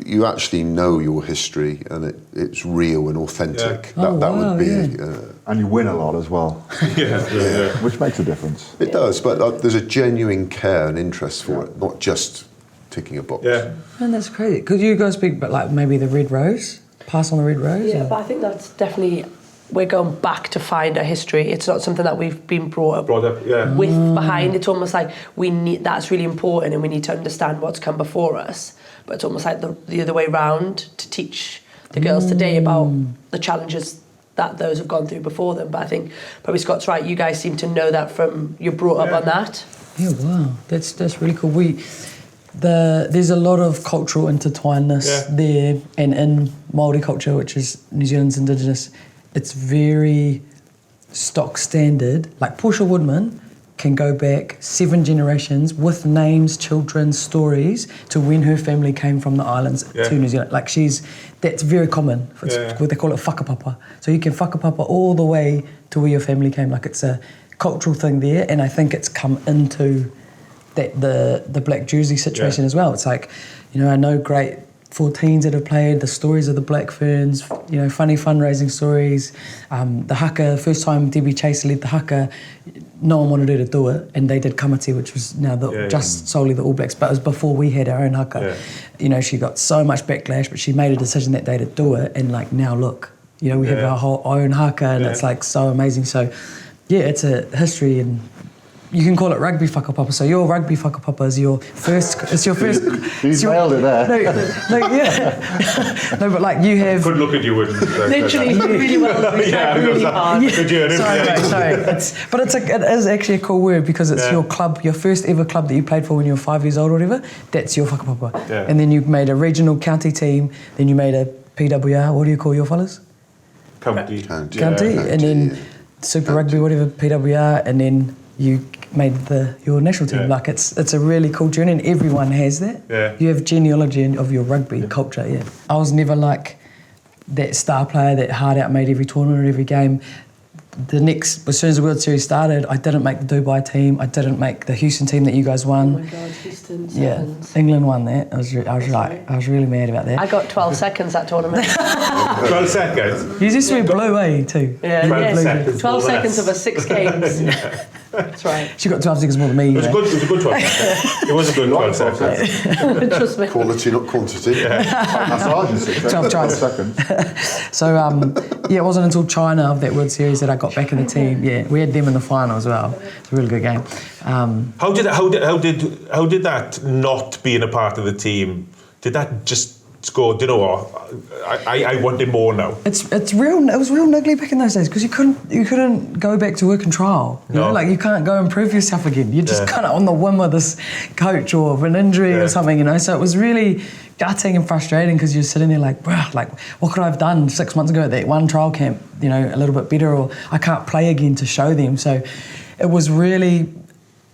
S3: you actually know your history and it's real and authentic. That would be.
S1: And you win a lot as well. Which makes a difference.
S3: It does, but there's a genuine care and interest for it, not just ticking a box.
S5: Man, that's crazy. Could you guys speak about like maybe the Red Rose? Pass on the Red Rose?
S4: Yeah, but I think that's definitely. We're going back to find our history. It's not something that we've been brought up with behind. It's almost like that's really important and we need to understand what's come before us. But it's almost like the other way round to teach the girls today about the challenges that those have gone through before them. But I think probably Scott's right. You guys seem to know that from you're brought up on that.
S5: Yeah, wow. That's really cool. There's a lot of cultural intertwinedness there, and in Māori culture, which is New Zealand's Indigenous, it's very stock standard. Like Portia Woodman can go back 7 generations with names, children's stories to when her family came from the islands to New Zealand. Like that's very common. It's what they call it whakapapa. So you can whakapapa all the way to where your family came. Like it's a cultural thing there, and I think it's come into the black jersey situation as well. It's like, I know great 14s that have played, the stories of the Black Ferns, funny fundraising stories. The Haka, first time Debbie Chaser led the Haka, no one wanted her to do it, and they did Kamati, which was now just solely the All Blacks, but it was before we had our own Haka. She got so much backlash, but she made a decision that day to do it, and like now look, we have our whole own Haka, and it's like so amazing. So it's a history, and you can call it rugby whakapapa. So your rugby whakapapa is your first. It's your first.
S1: You nailed it there.
S5: No, but like you have.
S2: Could look at you and.
S4: Literally, really well. Really hard.
S5: Sorry. It is actually a cool word because it's your club, your first ever club that you played for when you were 5 years old or whatever. That's your whakapapa. And then you made a regional county team. Then you made a PWR. What do you call your fellas?
S2: County.
S5: County. And then Super Rugby, whatever, PWR, and then you made your national team. Like it's a really cool journey, and everyone has that. You have genealogy of your rugby culture. I was never like that star player that hard out made every tournament or every game. as soon as the World Series started, I didn't make the Dubai team. I didn't make the Houston team that you guys won.
S4: Oh my God, Houston
S5: Yeah,
S4: seconds.
S5: England won that. I was really mad about that.
S4: I got 12 seconds that tournament.
S2: 12 seconds.
S5: You used to be blue, too.
S4: Yeah,
S2: 12
S4: yes.
S2: seconds.
S4: 12
S2: more or
S4: seconds
S2: less.
S4: over 6 games. That's right.
S5: She got 12 seconds more than me.
S2: It was a good 12 seconds. It was a good 12 seconds.
S4: Trust me.
S3: Quality, not quantity.
S1: That's Argentina.
S5: 12 tries.
S1: seconds.
S5: So, it wasn't until China of that World Series that I got back in the team. Yeah, we had them in the final as well. It's a really good game.
S2: How did that not being a part of the team? Did that just go? Do you know what? I wanted more now.
S5: It was real niggly back in those days because you couldn't go back to work and trial. You know, like you can't go and prove yourself again. You're just kind of on the whim of this coach or of an injury or something, you know. So it was really gutting and frustrating because you're sitting there like, wow, like what could I have done 6 months ago at that one trial camp? You know, a little bit better, or I can't play again to show them. So it was really,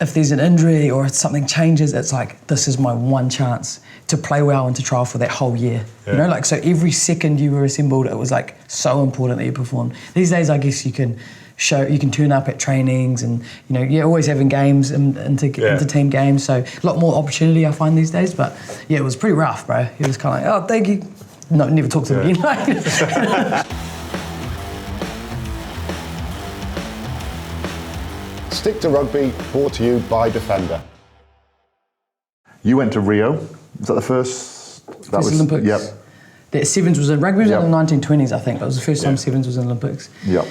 S5: if there's an injury or if something changes, it's like, this is my one chance to play well and to trial for that whole year. Yeah. You know, like, so every second you were assembled, it was like so important that you performed. These days, I guess you can turn up at trainings and, you know, you're always having games into team games. So a lot more opportunity I find these days. But yeah, it was pretty rough, bro. It was kind of like, oh, thank you. No, never talk to them again.
S1: Stick to Rugby, brought to you by Defender. You went to Rio. Was that the first? That was
S5: Olympics.
S1: Yep.
S5: That sevens was in rugby was in the 1920s, I think. That was the first time sevens was in Olympics.
S1: Yep.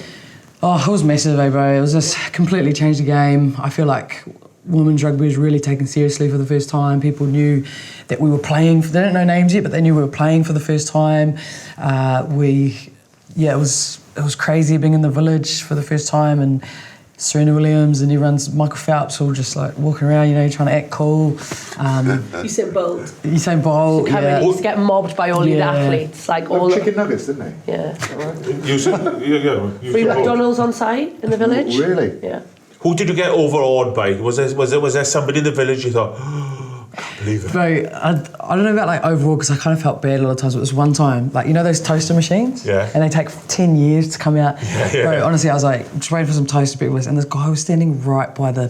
S5: Oh, it was massive, bro. It was just completely changed the game. I feel like women's rugby was really taken seriously for the first time. People knew that we were playing. They didn't know names yet, but they knew we were playing for the first time. It was crazy being in the village for the first time, and Serena Williams and everyone's Michael Phelps all just like walking around, you know, trying to act cool.
S4: Usain Bolt.
S5: Usain Bolt,
S4: He used to get mobbed by all these athletes, like all
S1: chicken nuggets, didn't they?
S4: Yeah.
S2: Free
S4: McDonald's on site in the village.
S1: Really?
S4: Yeah.
S2: Who did you get overawed by? Was there somebody in the village you thought, oh, I can't believe it?
S5: Bro, I don't know about like overall because I kind of felt bad a lot of times, but it was one time, like, you know those toaster machines?
S2: Yeah.
S5: And they take 10 years to come out.
S2: Yeah.
S5: Bro, honestly, I was like, just waiting for some toaster people, and this guy was standing right by the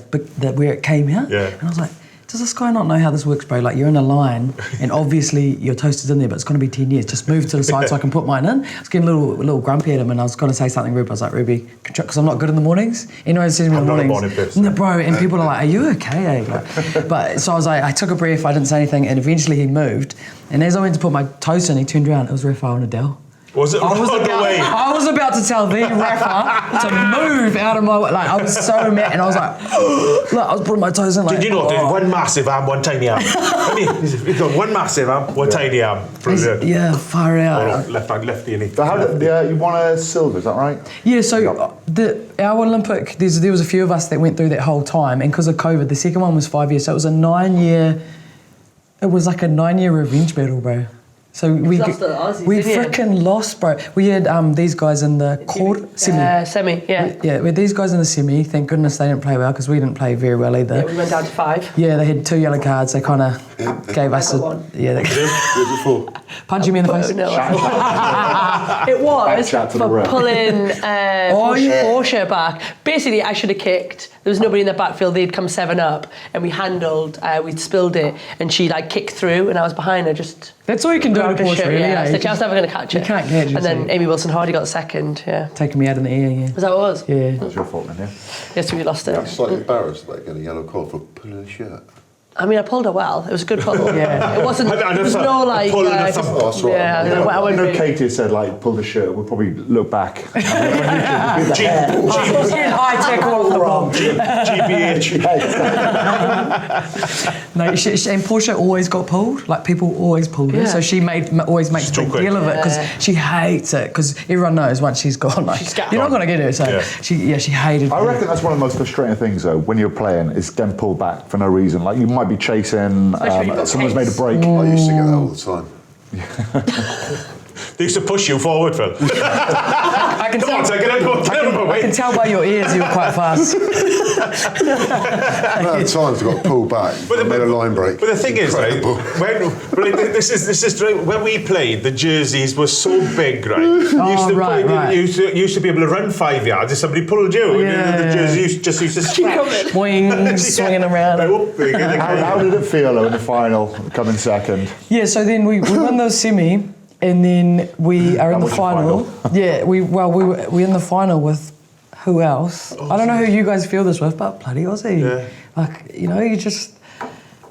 S5: where it came out.
S2: Yeah.
S5: And I was like, does this guy not know how this works, bro? Like, you're in a line, and obviously your toaster's in there, but it's going to be 10 years. Just move to the side so I can put mine in. I was getting a little grumpy at him, and I was going to say something rude. I was like, Ruby, because I'm not good in the mornings. Anyone sees me in the mornings.
S2: I'm not a morning person.
S5: No, bro, and people are like, are you okay? Like, but so I was like, I took a breath, I didn't say anything, and eventually he moved. And as I went to put my toast in, he turned around. It was Rafael Nadal.
S2: Was it?
S5: I was about to tell the Rafa to move out of my way. Like, I was so mad, and I was like, look, I was putting my toes in. Like,
S2: Did you know there's one massive arm, one tiny arm? He's got one massive arm, one tiny arm. Brilliant.
S5: Yeah, far out.
S2: Left hand, lefty, and
S1: So how did, you won a silver, is that right?
S5: Yeah, so our Olympic, there was a few of us that went through that whole time, and because of COVID, the second one was 5 years, so it was a 9-year. It was like a 9-year revenge battle, bro. So we freaking lost, bro. We had these guys in the semi. Yeah, we had these guys in the semi. Thank goodness they didn't play well because we didn't play very well either.
S4: Yeah, we went down to 5.
S5: Yeah, they had 2 yellow cards. They kind of gave us a... Yeah, they punching me in the face.
S4: No, it was for pulling Porsche back. Basically, I should have kicked. There was nobody in the backfield. They'd come 7 up, and we handled. We'd spilled it, and she like kicked through, and I was behind her just.
S5: That's all you can do to Porsche, really.
S4: Yeah, I was never going to catch it.
S5: You can't catch it.
S4: And then Amy Wilson-Hardy got 2nd. Yeah.
S5: Taking me out in the air. Yeah.
S4: Was that what it was?
S5: Yeah.
S1: That's your fault then, yeah.
S4: Yes, we lost it.
S3: I'm slightly embarrassed about getting a yellow card for pulling a shirt.
S4: I mean, I pulled her well. It was a good pull. Yeah. It wasn't. There was no like.
S3: Yeah.
S1: I know Katy said like pull the shirt. We'll probably look back.
S5: High tech off the wrong.
S2: GBH.
S5: No, and Porsche always got pulled. Like people always pulled her, so she always makes a big deal of it because she hates it. Because everyone knows once she's gone, like, you're not going to get her. So she hated.
S1: I reckon that's one of the most frustrating things though when you're playing is getting pulled back for no reason. Like you might be chasing, someone's made a break.
S3: I used to get that all the time.
S2: They used to push you forward, Phil.
S5: I can
S2: Come
S5: tell.
S2: on, take it out of my
S5: I
S2: way.
S5: can tell by your ears you were quite fast.
S3: At times I got pulled back. I made a line break.
S2: But the thing is, right,
S3: Incredible.
S2: this is when we played, the jerseys were so big, right? You used to be able to run 5 yards if somebody pulled you.
S5: Yeah.
S2: And the jersey just used to scratch.
S5: Wings swinging around.
S1: How did it feel in the final, coming second?
S5: Yeah, so then we won the semi, and then we are in the
S1: was the
S5: final. Yeah, we're in the final with who else? I don't know who you guys feel this with, but bloody Aussie.
S2: Yeah.
S5: Like, you know, you just,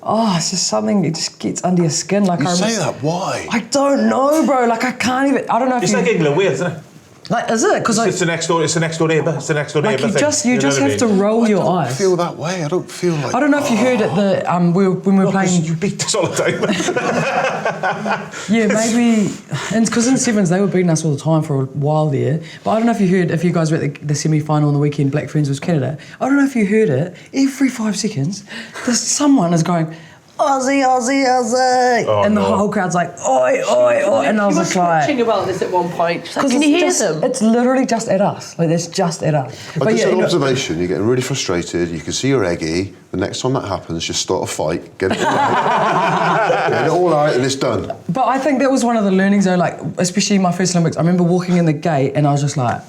S5: it's just something, it just gets under your skin. Like
S3: You say that, why?
S5: I don't know, bro. Like, I can't even, I don't know if
S2: It's like England, Wales, isn't it?
S5: like, is it? Because
S2: It's the next door neighbour. It's the next door neighbour
S5: like, you
S2: thing.
S5: just
S2: know
S5: have
S2: what I
S5: to
S2: mean?
S5: roll your
S3: I don't
S5: eyes.
S3: feel that way. I don't feel like...
S5: I don't know if you heard at the, when we were playing.
S2: You beat us all the time.
S5: Yeah, maybe, and because in sevens they were beating us all the time for a while there. But I don't know if you heard, if you guys were at the semi-final on the weekend, Black Ferns was Canada. I don't know if you heard it. Every 5 seconds, someone is going, Aussie, Aussie, Aussie,
S2: Oh,
S5: and the
S2: no.
S5: whole crowd's like, oi, oi, oi, and I was just like,
S4: about this at one point. She's like,
S5: because
S4: can you hear
S5: it's
S4: them?
S5: It's literally just at us. Like, it's just at us.
S3: But just
S5: yeah,
S3: an
S5: you know-
S3: observation, you're getting really frustrated, you can see you're eggy, the next time that happens, just start a fight, get it all out, get it all out and it's done.
S5: But I think that was one of the learnings though, like, especially my first Olympics. I remember walking in the gate and I was just like,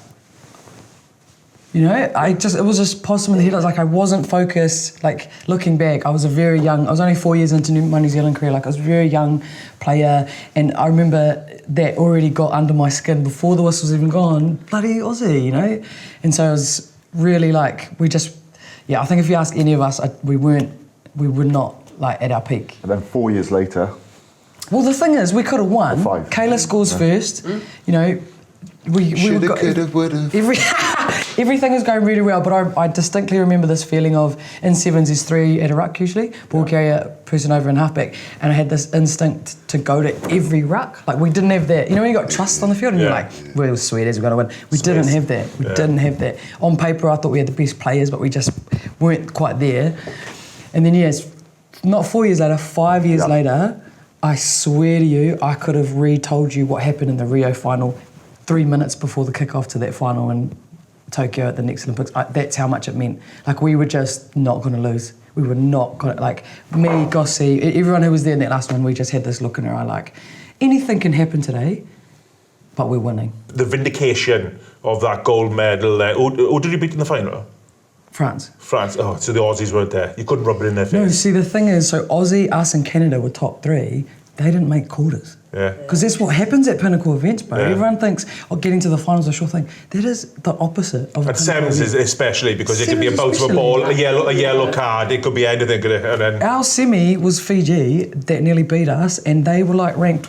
S5: you know, it was just possum in the head. I was like, I wasn't focused. Like, looking back, I was I was only 4 years into my New Zealand career. Like, I was a very young player, and I remember that already got under my skin before the whistle's even gone. Bloody Aussie, you know. And so it was really like I think if you ask any of us, we were not like at our peak.
S1: And then 4 years later,
S5: Well, the thing is, we could have won.
S1: Or 5.
S5: Kayla scores first. You know, we
S3: Shoulda,
S5: got
S3: coulda, woulda.
S5: everything is going really well. But I distinctly remember this feeling of in sevens is 3 at a ruck usually, ball carrier, person over and halfback, and I had this instinct to go to every ruck. Like, we didn't have that. You know, when you got trust on the field and you're like, we're sweet as we're going to win. We didn't have that. We didn't have that. On paper, I thought we had the best players, but we just weren't quite there. And then yes, not 4 years later, 5 years later, I swear to you, I could have retold you what happened in the Rio final 3 minutes before the kickoff to that final in Tokyo at the next Olympics. That's how much it meant. Like, we were just not going to lose. We were not going to, like, me, Gossi, everyone who was there in that last one, we just had this look in our eye like, anything can happen today, but we're winning.
S2: The vindication of that gold medal there. Who did you beat in the final?
S5: France.
S2: France. Oh, so the Aussies weren't there. You couldn't rub it in their face.
S5: No, see, the thing is, so Aussie, us and Canada were top 3. They didn't make quarters.
S2: Yeah.
S5: Because that's what happens at pinnacle events, bro.
S2: Yeah.
S5: Everyone thinks, getting to the finals is a sure thing. That is the opposite of a
S2: At
S5: pinnacle
S2: sevens
S5: event.
S2: especially, because it could be a
S5: Sevens
S2: bounce of a
S5: especially.
S2: ball, a yellow card, it could be anything. And then
S5: Our semi was Fiji that nearly beat us, and they were like ranked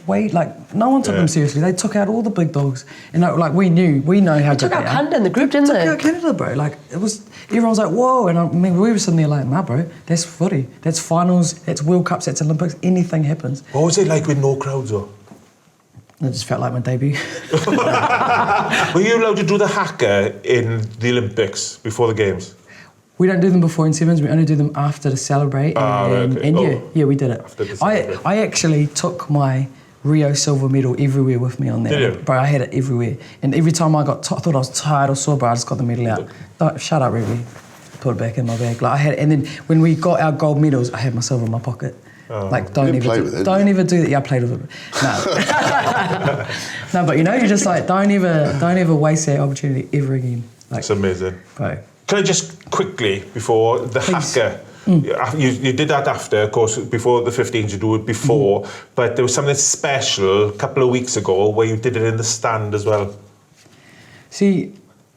S5: no one took them seriously. They took out all the big dogs, and like we know how
S4: Took
S5: good
S4: out
S5: they are.
S4: Canada in the group, didn't
S5: Took
S4: they?
S5: out Canada, bro. Like, everyone was like, whoa, and I mean, we were sitting there like, nah, bro, that's footy, that's finals, that's World Cups, that's Olympics, anything happens.
S2: what was it like with no crowds though?
S5: It just felt like my debut.
S2: Were you allowed to do the Haka in the Olympics before the games?
S5: We don't do them before in sevens. We only do them after to celebrate. Yeah, we did it.
S2: After to celebrate.
S5: I actually took my Rio silver medal everywhere with me on that.
S2: Did you?
S5: Bro, I had it everywhere. And every time I thought I was tired or sore, bro, I just got the medal out. No, shut up, Ruby. Put it back in my bag. Like, I had, and then when we got our gold medals, I had my silver in my pocket. Like, don't
S3: didn't
S5: ever
S3: play
S5: do,
S3: with it,
S5: don't
S3: did you?
S5: ever do that. Yeah, I played with it. No, no, but you know, you're just like, don't ever waste that opportunity ever again. Like,
S2: It's amazing.
S5: bro.
S2: Can I just quickly, before the
S5: Please.
S2: Haka, you did that after, of course, before the 15s, you do it before, but there was something special a couple of weeks ago where you did it in the stand as well.
S5: See,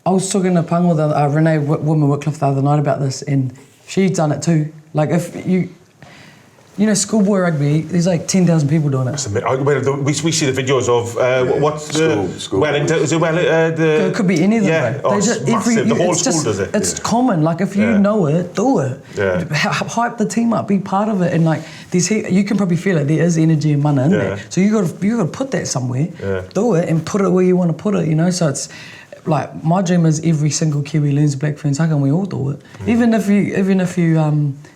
S5: I was talking to Pango, Renee Woodman-Whitcliffe the other night about this, and she's done it too. Like, if you know, schoolboy rugby, there's like 10,000 people doing it.
S2: We see the videos of what's
S3: School.
S2: Wellington? Is it Wellington?
S5: It could be any of them.
S2: Yeah,
S5: bro.
S2: it's massive. The whole school does it.
S5: It's common. Like, if you know it, do it.
S2: Yeah.
S5: Hype the team up, be part of it, and like you can probably feel it. There is energy and money in there. So you got to put that somewhere.
S2: Yeah.
S5: Do it and put it where you want to put it. You know, so it's. Like, my dream is every single Kiwi learns Black Ferns Haka, and we all do it. Even if you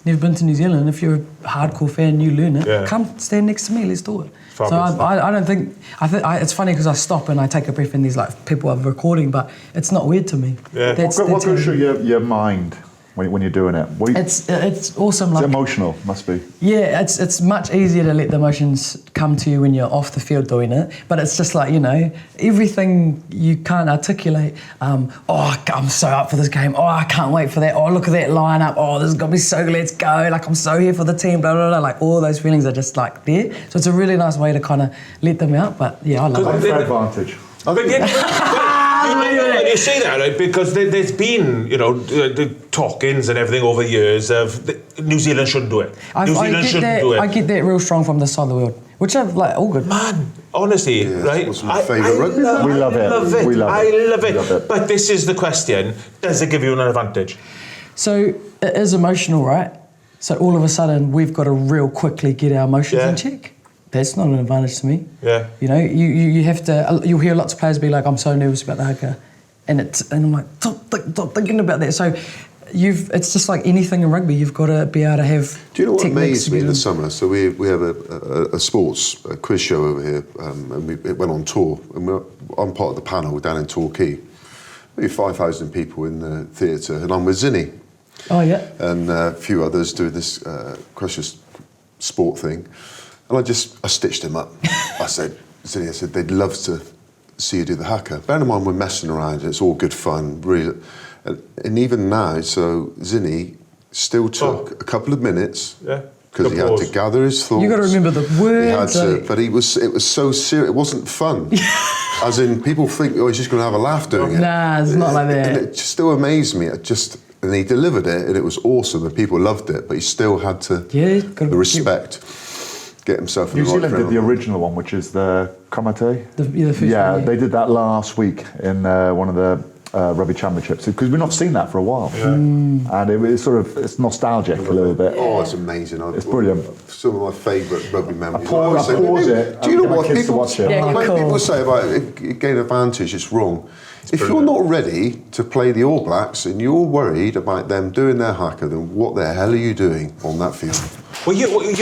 S5: never been to New Zealand, if you're hardcore fan, you learn it.
S2: Yeah.
S5: Come stand next to me, let's do it. So
S2: Fabulous.
S5: I don't think, it's funny because I stop and I take a breath and there's like people are recording, but it's not weird to me.
S2: Yeah.
S1: What goes through your mind when you're doing it?
S5: It's awesome.
S1: It's
S5: Like,
S1: emotional, must be.
S5: yeah, it's much easier to let the emotions come to you when you're off the field doing it. But it's just like, you know, everything you can't articulate. I'm so up for this game. Oh, I can't wait for that. Oh, look at that lineup. Oh, this is gonna be so good. Let's go. Like, I'm so here for the team. Blah blah blah. Like, all those feelings are just like there. So it's a really nice way to kind of let them out. But yeah, I love
S1: Like
S5: it.
S1: for advantage.
S2: I think you say that, right? Because there's been, you know, the talkings and everything over the years of New Zealand shouldn't do it. New Zealand shouldn't do it.
S5: I get that real strong from this side of the world, which are like all good.
S2: Man, honestly, right?
S3: It's my favourite rugby.
S1: We love it.
S2: I
S1: We love it.
S2: But this is the question: does it give you an advantage?
S5: So it is emotional, right? So all of a sudden we've got to real quickly get our emotions
S2: Yeah.
S5: in check. That's not an advantage to me.
S2: Yeah.
S5: You know, you have to. You'll hear lots of players be like, "I'm so nervous about the Haka," and I'm like, stop thinking about that. So it's just like anything in rugby. You've got to be able to have.
S3: Do you know what
S5: techniques
S3: amazed me
S5: to
S3: in the
S5: get
S3: summer? So we have a sports quiz show over here, and it went on tour. And I'm part of the panel down in Torquay. Maybe 5,000 people in the theatre, and I'm with Zinni.
S5: Oh yeah.
S3: And a few others doing this Crushers sport thing. And I stitched him up. I said, Zinni, they'd love to see you do the Haka. Bear in mind, we're messing around, it's all good fun, really. And even now, so Zinni still took a couple of minutes.
S2: Yeah.
S3: Because he had to gather his thoughts.
S5: You got to remember the words.
S3: He had to, but it was so serious. It wasn't fun. As in, people think, oh, he's just going to have a laugh doing it.
S5: Nah, it's not like that.
S3: And it just still amazed me. And he delivered it, and it was awesome, and people loved it. But he still had to the respect, get himself in
S1: New
S3: the right
S1: Zealand did
S3: frame.
S1: the original one, which is the Komate.
S5: The first one,
S1: They did that last week in one of the rugby championships because we've not seen that for a while, and it's nostalgic a little bit.
S3: Oh, it's amazing.
S1: It's brilliant.
S3: Some of my favourite rugby memories.
S1: Pause it.
S3: Do you know
S1: and get my
S3: what
S1: kids to
S3: people,
S1: watch it.
S5: Yeah,
S3: when
S5: cool.
S3: people say about it, gain advantage, it's wrong. If you're not ready to play the All Blacks and you're worried about them doing their Haka, then what the hell are you doing on that field?
S2: Were you one of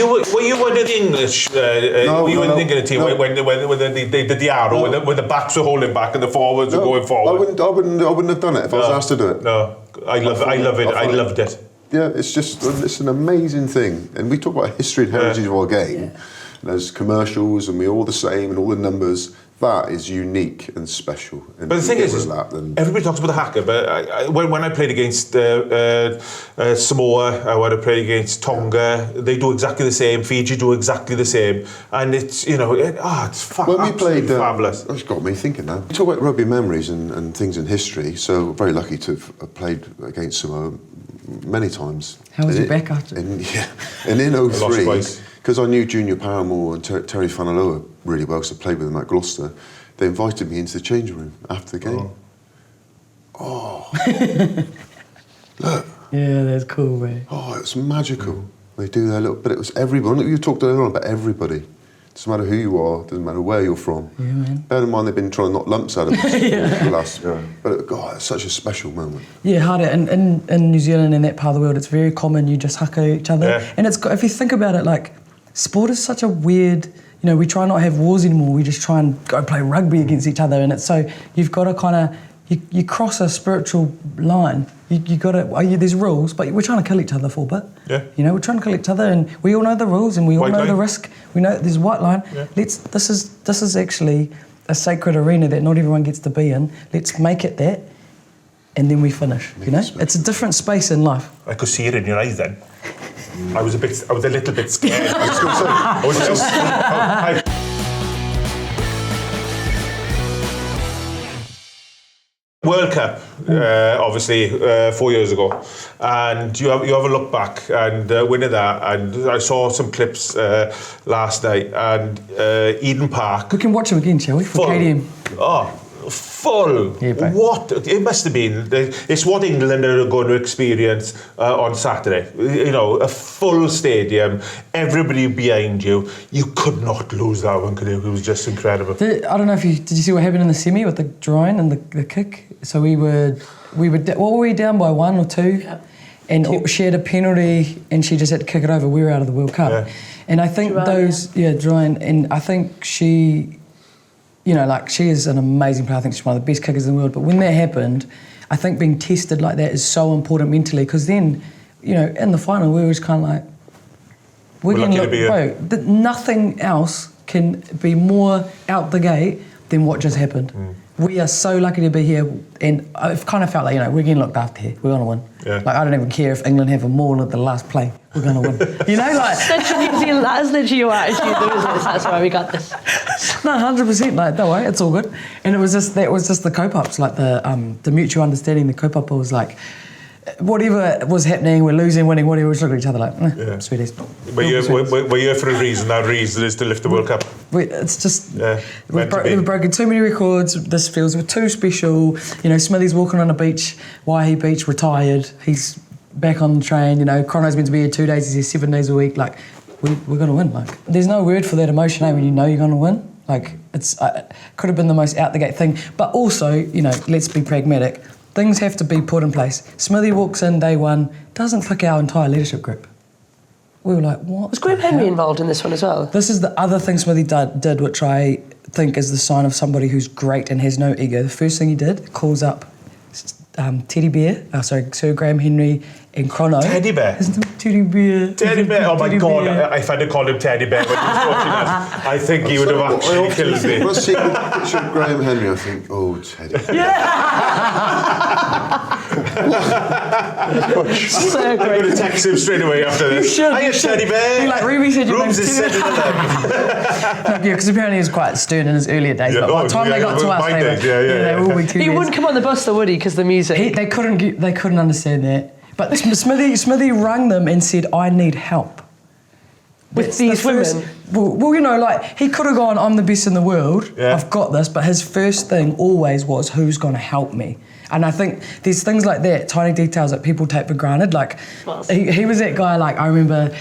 S2: the English?
S3: No,
S2: you were
S3: no,
S2: in the England team
S3: no.
S2: when they did the arrow, when the backs were holding back and the forwards were going forward.
S3: I wouldn't have done it if I was asked to do it.
S2: No, I love it. I loved it.
S3: Yeah, it's an amazing thing. And we talk about history and heritage of our game. And there's commercials and we're all the same and all the numbers. That is unique and special. And
S2: But the thing is everybody talks about the Haka, but when I played against Samoa, when I played against Tonga, they do exactly the same. Fiji do exactly the same, and it's
S3: when we played,
S2: fabulous.
S3: That's got me thinking now. We talk about rugby memories and things in history. So very lucky to have played against Samoa many times.
S5: How was your back after?
S3: And in 03, because I knew Junior Paramore and Terry Fanaloa really well, so I played with them at Gloucester, they invited me into the changing room after the game. Oh. Look.
S5: Yeah, that's cool, man.
S3: Oh, it was magical. They do their little, but it was everyone. You talked earlier on about everybody. Doesn't matter who you are, doesn't matter where you're from.
S5: Yeah, man.
S3: Bear in mind they've been trying to knock lumps out of us for the last. But God, it's such a special moment.
S5: Yeah, harder. In New Zealand and that part of the world, it's very common. You just Haka each other, and it's got, if you think about it, like sport is such a weird. You know, we try not to have wars anymore. We just try and go play rugby against each other, and it's so you've got to kind of you cross a spiritual line. You got to. There's rules, but we're trying to kill each other for a bit.
S2: Yeah.
S5: You know, we're trying to kill each other, and we all know the rules, and we all know the risk. We know there's a white line.
S2: Yeah.
S5: This is actually a sacred arena that not everyone gets to be in. Let's make it that, and then we finish. You know, it's a different space in life.
S2: I could see it in your eyes then. I was a little bit scared. I was just. World Cup, obviously, 4 years ago, and you have a look back and winning that, and I saw some clips last night, and Eden Park.
S5: We can watch them again, shall we? For
S2: full.
S5: KDM.
S2: Oh, full.
S5: Yeah,
S2: what it must have been. It's what England are going to experience on Saturday. You know, a full stadium, everybody behind you. You could not lose that one, could you? It was just incredible.
S5: I don't know if did you see what happened in the semi with the drawing and the kick? So we were what were we down by 1 or 2?
S4: Yeah.
S5: and she had a penalty and she just had to kick it over. We were out of the World Cup.
S2: Yeah.
S5: And I think Ryan, and I think she, like she is an amazing player. I think she's one of the best kickers in the world. But when that happened, I think being tested like that is so important mentally, because then, in the final we were just kind of like, nothing else can be more out the gate than what just happened. We are so lucky to be here, and I've kind of felt like, we're getting looked after here. We're going to win.
S2: Yeah.
S5: Like, I don't even care if England have a maul at the last play. We're going to win.
S4: That's New Zealand. That is literally your attitude, though, isn't it? That's why we got this.
S5: No, 100%. Like, don't worry, it's all good. And that was just the cope-ups, like the mutual understanding. The cope-up was like, whatever was happening, we're losing, winning, whatever, we just look at each other like, sweeties.
S2: We're here for a reason. That reason is to lift the World Cup.
S5: It's just, we've broken too many records. This feels too special. Smithy's walking on a beach, Waihi Beach, retired. He's back on the train. Chrono's meant to be here 2 days, he's here 7 days a week. Like, we're going to win. Like, there's no word for that emotion, when you know you're going to win. Like, it's could have been the most out-the-gate thing. But also, let's be pragmatic. Things have to be put in place. Smithy walks in day one, doesn't click our entire leadership group. We were like, what?
S4: Was Graham Henry involved in this one as well?
S5: This is the other thing Smithy did, which I think is the sign of somebody who's great and has no ego. The first thing he did, calls up Sir Graham Henry and Chrono.
S2: Teddy Bear?
S5: Teddy Bear.
S2: Teddy Bear? Oh my God, if I'd have called him Teddy Bear when he was watching that, I think he would have actually killed me.
S3: When I see the picture of Graham Henry, I think, oh, Teddy.
S4: So
S2: I'm going to text him straight away after this.
S5: You should.
S2: Hiya, Teddy Bear.
S5: Like Ruby said,
S2: Rooms is sending them.
S5: Yeah, because apparently he was quite stern in his earlier days. But by the time they got to us, they were all be too.
S4: He wouldn't come on the bus though, would he? Because the music.
S5: They couldn't understand that. But Smithy rang them and said, I need help.
S4: With these women?
S5: Well, he could have gone, I'm the best in the world,
S2: Yeah.
S5: I've got this, but his first thing always was, who's going to help me? And I think there's things like that, tiny details that people take for granted. Like, he was that guy, I remember,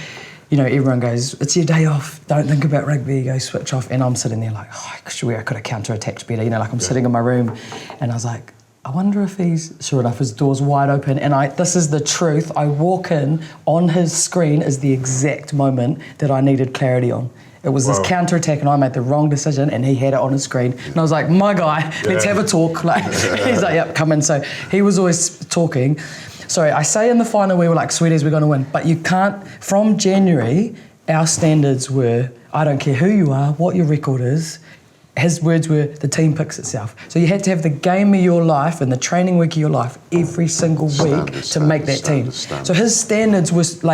S5: everyone goes, it's your day off, don't think about rugby, you go switch off. And I'm sitting there like, I could have counter-attacked better, I'm sitting in my room, and I was like, I wonder if sure enough, his door's wide open, and this is the truth. I walk in, on his screen is the exact moment that I needed clarity on. It was this counter-attack, and I made the wrong decision, and he had it on his screen. And I was like, my guy, let's have a talk. He's like, yep, come in. So he was always talking. Sorry, I say in the final we were like, sweeties, we're going to win. But you can't, from January, our standards were, I don't care who you are, what your record is. His words were, the team picks itself. So you had to have the game of your life and the training week of your life every single week to make that team. So his standards was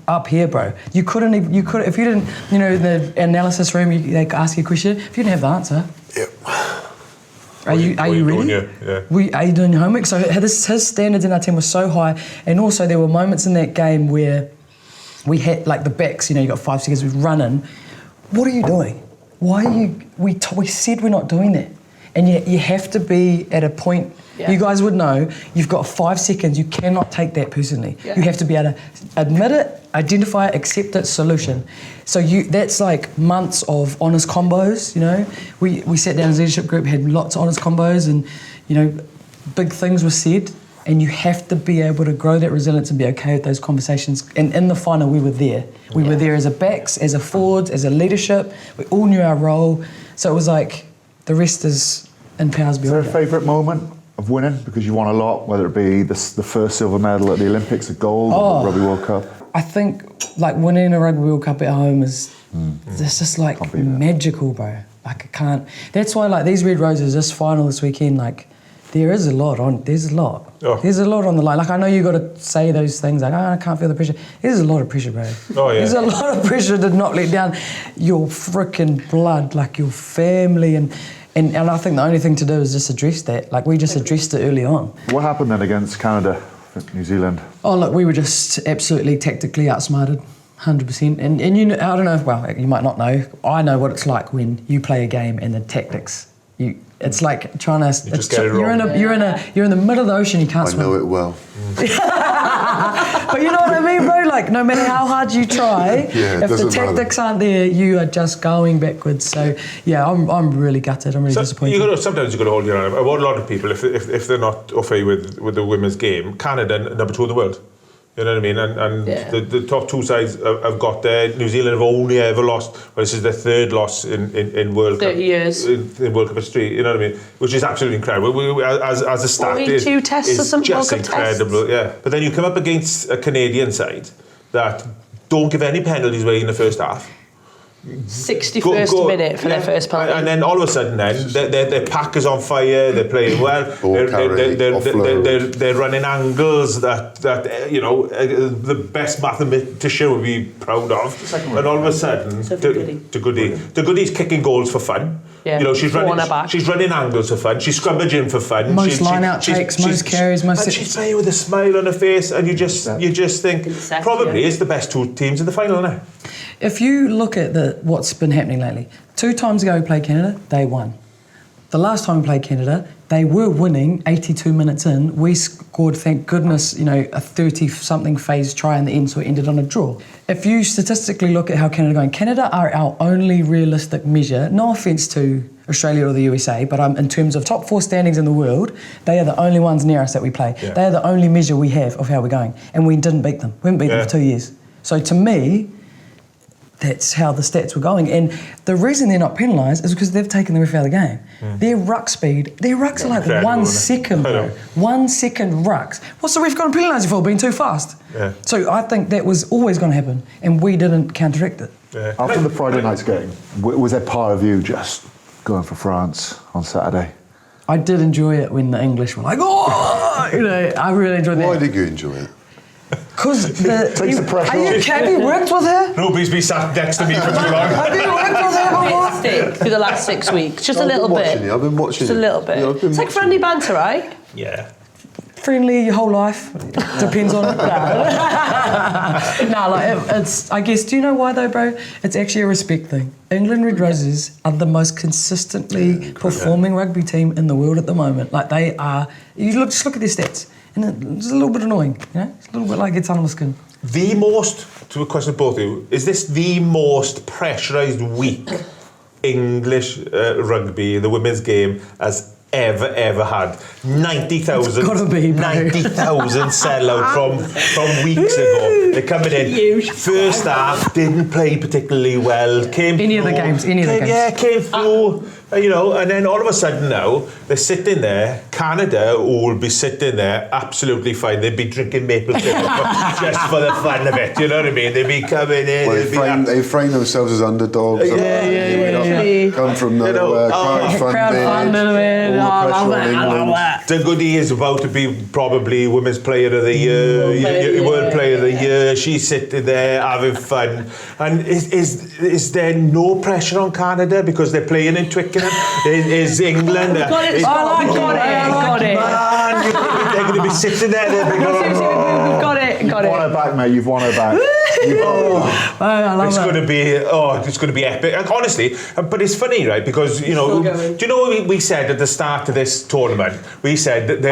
S5: up here, bro. You couldn't even, if you didn't, the analysis room, they ask you a question, if you didn't have the answer.
S3: Yep.
S5: Are you ready? Are you doing your homework? So his standards in our team were so high, and also there were moments in that game where we had the backs, you got 5 seconds, we're running. What are you doing? Why are you? We said we're not doing that, and you have to be at a point. Yeah. You guys would know. You've got 5 seconds. You cannot take that personally. Yeah. You have to be able to admit it, identify it, accept it, solution. So that's months of honest combos. We sat down as a leadership group, had lots of honest combos, and big things were said. And you have to be able to grow that resilience and be okay with those conversations. And in the final, we were there. We were there as a backs, as a forwards, as a leadership. We all knew our role. So it was the rest is in powers beyond.
S1: Is there a favourite moment of winning? Because you won a lot, whether it be the first silver medal at the Olympics, a gold, or the Rugby World Cup.
S5: I think winning a Rugby World Cup at home is it's just magical, bro. I can't. That's why these Red Roses, this final this weekend, there's a lot on the line. I know you got to say those things I can't feel the pressure. There's a lot of pressure, bro. Oh, yeah. There's a lot of pressure to not let down your freaking blood, your family, and I think the only thing to do is just address that. We just addressed it early on.
S1: What happened then against Canada, New Zealand?
S5: Oh, look, we were just absolutely tactically outsmarted. 100%. And I don't know, well, you might not know. I know what it's like when you play a game and the tactics, it's like trying to. You're in the middle of the ocean. You can't swim.
S3: I know it well.
S5: But you know what I mean, bro? No matter how hard you try, if the tactics aren't there, you are just going backwards. So yeah, I'm really gutted. I'm really disappointed.
S2: Sometimes you got to hold your own. A lot of people, if they're not au fait with the women's game, Canada number 2 in the world. You know what I mean? And the top two sides have got there. New Zealand have only ever lost. Well, this is their third loss in World Cup.
S4: 30 years.
S2: In World Cup history. You know what I mean? Which is absolutely incredible. As a stat, it's
S4: tests or something.
S2: just incredible. Yeah. But then you come up against a Canadian side that don't give any penalties away in the first half.
S4: 61st minute for their first penalty.
S2: And then all of a sudden their pack is on fire, they're playing well, they're running angles that you know, the best mathematician would be proud of. And all of a sudden the Goody's kicking goals for fun.
S4: Yeah.
S2: You know, she's running angles for fun, she's scrummaging for fun.
S5: Most line-out takes, most carries, most...
S2: And she's playing with a smile on her face, and you just think, probably it's the best two teams in the final now.
S5: If you look at what's been happening lately, 2 times ago we played Canada, they won. The last time we played Canada, they were winning 82 minutes in. We scored, thank goodness, you know, a 30-something phase try in the end, so it ended on a draw. If you statistically look at how Canada are going, Canada are our only realistic measure, no offence to Australia or the USA, but in terms of top 4 standings in the world, they are the only ones near us that we play. Yeah. They are the only measure we have of how we're going, and we didn't beat them. We haven't beat them for 2 years. So to me, that's how the stats were going. And the reason they're not penalised is because they've taken the ref out of the game. Their ruck speed, their rucks are like 1 second, bro. 1 second rucks. What's the ref going to penalise you for, being too fast? Yeah. So I think that was always going to happen, and we didn't counteract it.
S1: Yeah. After the Friday night's game, was there part of you just going for France on Saturday?
S5: I did enjoy it when the English were like, oh! You know, I really enjoyed that.
S3: Why did you enjoy it?
S5: Because
S1: takes the pressure off.
S5: Have you worked with her?
S2: Ruby's been sat next to me for too long.
S5: Have you worked with her before?
S4: Stick through the last 6 weeks, just a little bit.
S3: I've been watching
S4: just a little bit. Yeah, it's like friendly banter, right?
S2: Yeah.
S5: Friendly your whole life. Depends on it. No, like it's. I guess. Do you know why though, bro? It's actually a respect thing. England Red Roses are the most consistently performing rugby team in the world at the moment. Like they are. Just look at their stats. And it's a little bit annoying, you know? It's a little bit like it's under the skin.
S2: The most, to a question of both of you, is this the most pressurised week English rugby, the women's game, has ever had? 90,000 sellout from weeks ago. They're coming in.
S4: Huge.
S2: First half, didn't play particularly well. Came through. Yeah, came through. You know, and then all of a sudden now, they're sitting there, Canada will be sitting there absolutely fine. They'd be drinking maple syrup just for the fun of it, you know what I mean? They'd be coming in.
S3: Well, they frame themselves as underdogs.
S4: Yeah.
S3: Come from nowhere, crowdfunding, all the pressure on England.
S2: The Goody is about to be probably Women's Player of the Year, World Player of the Year. She's sitting there having fun. And is there no pressure on Canada because they're playing in Twickenham? Is England?
S4: Got it.
S2: Man, they're going to be sitting there. We've
S4: got it.
S1: You've won her back, mate. You've won her back.
S2: It's going to be epic. And honestly, but it's funny, right? Because you know, do you know what we said at the start of this tournament? We said that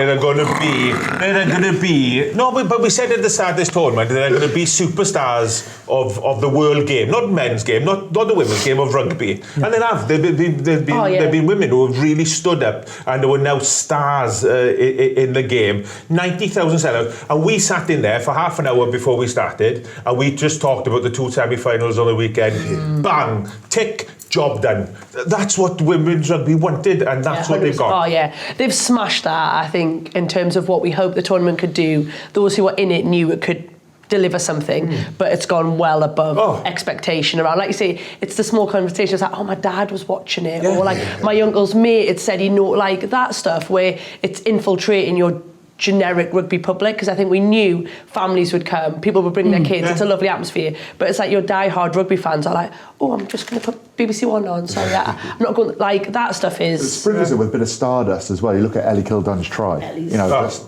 S2: but we said at the start of this tournament that they're going to be superstars of the world game, not men's game, not the women's game of rugby. Yeah. And they have. They've been women who have really stood up and who are now stars in the game. 90,000 sellout, and we sat in there for half an hour before we started, and we just talked about the 2 semi-finals on the weekend. Bang, tick, job done. That's what women's rugby wanted, and that's what they've got.
S4: Oh yeah, they've smashed that. I think in terms of what we hoped the tournament could do. Those who were in it knew it could deliver something, but it's gone well above expectation around. Like you say, it's the small conversations like, oh, my dad was watching it, or like my uncle's mate had said, like that stuff where it's infiltrating your generic rugby public, because I think we knew families would come, people would bring their kids, it's a lovely atmosphere, but it's like your die-hard rugby fans are like, oh, I'm just going to put BBC One on, sorry, I'm not going, like that stuff is...
S1: It sprinkles it with a bit of stardust as well. You look at Ellie Kildunn's try, you know, just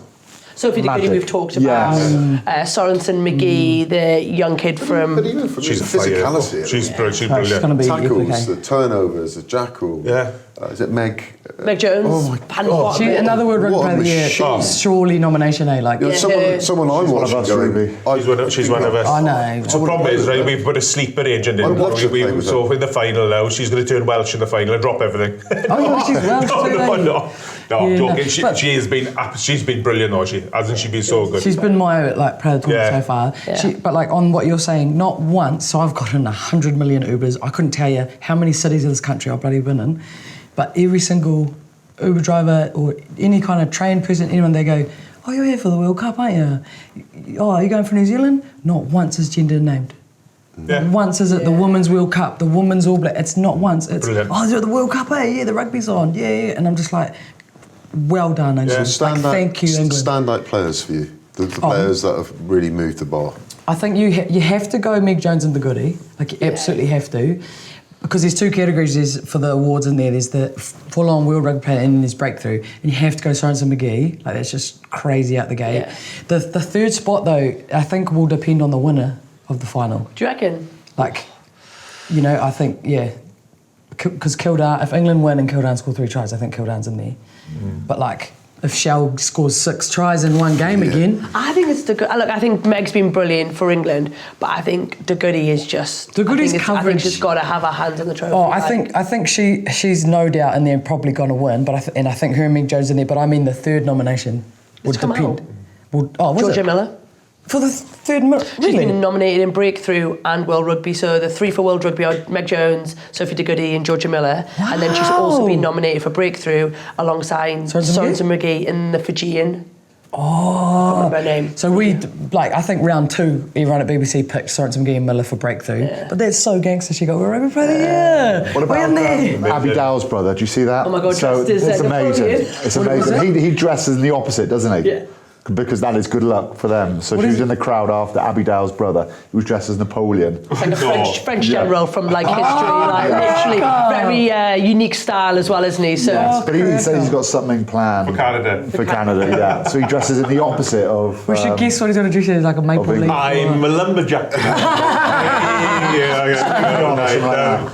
S4: Sophie de Goody we've talked about. Yes. Sorensen McGee, the young kid from...
S3: But even from
S2: she's
S3: physicality.
S2: She's brilliant.
S5: She's going to be
S3: tackles, the turnovers, the jackal.
S2: Yeah.
S3: Is it Meg?
S4: Meg Jones.
S3: Oh my
S4: Hand
S3: God.
S4: bottom.
S5: Another World Rugby
S3: What a
S5: Player of the Year.
S3: machine.
S5: Surely nomination, eh? Like,
S3: You know, someone I'm
S1: one of
S3: watching
S1: us,
S3: going,
S1: Ruby.
S2: She's one of us.
S5: I know.
S2: The problem is, right, we've put a sleeper agent in.
S3: I watched her play with
S2: So in the final now, she's going to turn Welsh in the final and drop everything.
S5: Oh, yeah, she's Welsh too, eh?
S2: No,
S5: Yeah,
S2: joking.
S5: no,
S2: She
S5: but-
S2: she's been brilliant, though. Hasn't she been so good?
S5: She's been my player of the tournament
S2: Yeah.
S5: so far.
S4: Yeah.
S5: But on what you're saying, not once. So I've gotten 100 million Ubers. I couldn't tell you how many cities in this country I've bloody been in, but every single Uber driver or any kind of trained person, anyone, they go, "Oh, you're here for the World Cup, aren't you? Oh, are you going for New Zealand?" Not once is gender named.
S2: Yeah.
S5: Not once is it the Women's World Cup, the Women's All Black. It's not once. It's
S2: Brilliant.
S5: oh, is it the World Cup? Yeah, the rugby's on. Yeah. And I'm just like, well done, England. Thank you, England.
S3: Standout players for you. The players that have really moved the bar.
S5: I think you have to go Meg Jones and the Goodie. Like, you absolutely have to. Because there's two categories for the awards in there. There's the full-on World Rugby Player and then there's Breakthrough. And you have to go Sorensen McGee. Like, that's just crazy out the gate.
S4: Yeah.
S5: The third spot, though, I think will depend on the winner of the final.
S4: Do you reckon?
S5: Like, you know, I think, yeah. Because Kildare, if England win and Kildare score 3 tries, I think Kildare's in there. But, like, if Shell scores 6 tries in one game again...
S4: I think it's look, I think Meg's been brilliant for England, but I think the Goodie is just...
S5: The Goodie's
S4: I
S5: coverage...
S4: think she's got to have her hands on the trophy.
S5: Oh, I think she's no doubt in there and probably going to win, but I think her and Meg Jones in there. But I mean, the third nomination would
S4: It's come
S5: depend.
S4: out.
S5: Was
S4: Georgia
S5: it?
S4: Miller.
S5: For the third,
S4: She's
S5: really?
S4: been nominated in Breakthrough and World Rugby. So the 3 for World Rugby are Meg Jones, Sophie de Goodie and Georgia Miller. And then she's also been nominated for Breakthrough alongside Sorensen McGee in the Fijian. I can't remember her name.
S5: So I think round 2, everyone at BBC picked Sorensen McGee and Miller for Breakthrough. Yeah. But that's so gangster. She got World Rugby Player of the Year.
S1: What
S5: We're in there.
S1: Abby Dowell's brother? Do you see that?
S4: Oh my God,
S1: so
S4: dressed as
S1: it's amazing.
S4: Napoleon.
S1: It's amazing. He dresses in the opposite, doesn't he?
S4: Yeah.
S1: Because that is good luck for them. So she was in the crowd after Abby Dowell's brother. He was dressed as Napoleon.
S4: It's like a French general from like history, literally very unique style as well, isn't he? So
S1: But he says he's got something planned
S2: For Canada.
S1: For Canada, yeah. So he dresses in the opposite of.
S5: We should guess what he's going to dress as, like a maple leaf.
S2: I'm a lumberjack.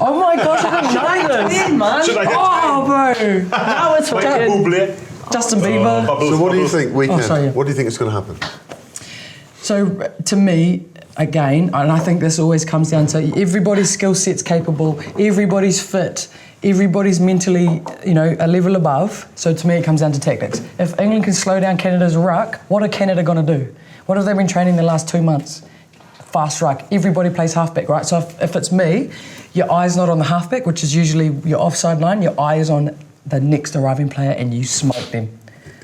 S5: Oh my gosh, I didn't know this.
S4: man.
S2: Should I get
S5: Oh, bro.
S4: Now it's fucking...
S5: Justin Bieber.
S3: So what do you think weekend?
S5: sorry.
S3: What do you think is going to happen?
S5: So to me, again, and I think this always comes down to everybody's skill set's capable, everybody's fit, everybody's mentally, a level above. So to me, it comes down to tactics. If England can slow down Canada's ruck, what are Canada going to do? What have they been training the last 2 months? Fast ruck. Everybody plays halfback, right? So if it's me, your eye's not on the halfback, which is usually your offside line, your eye is on the next arriving player and you smoke them.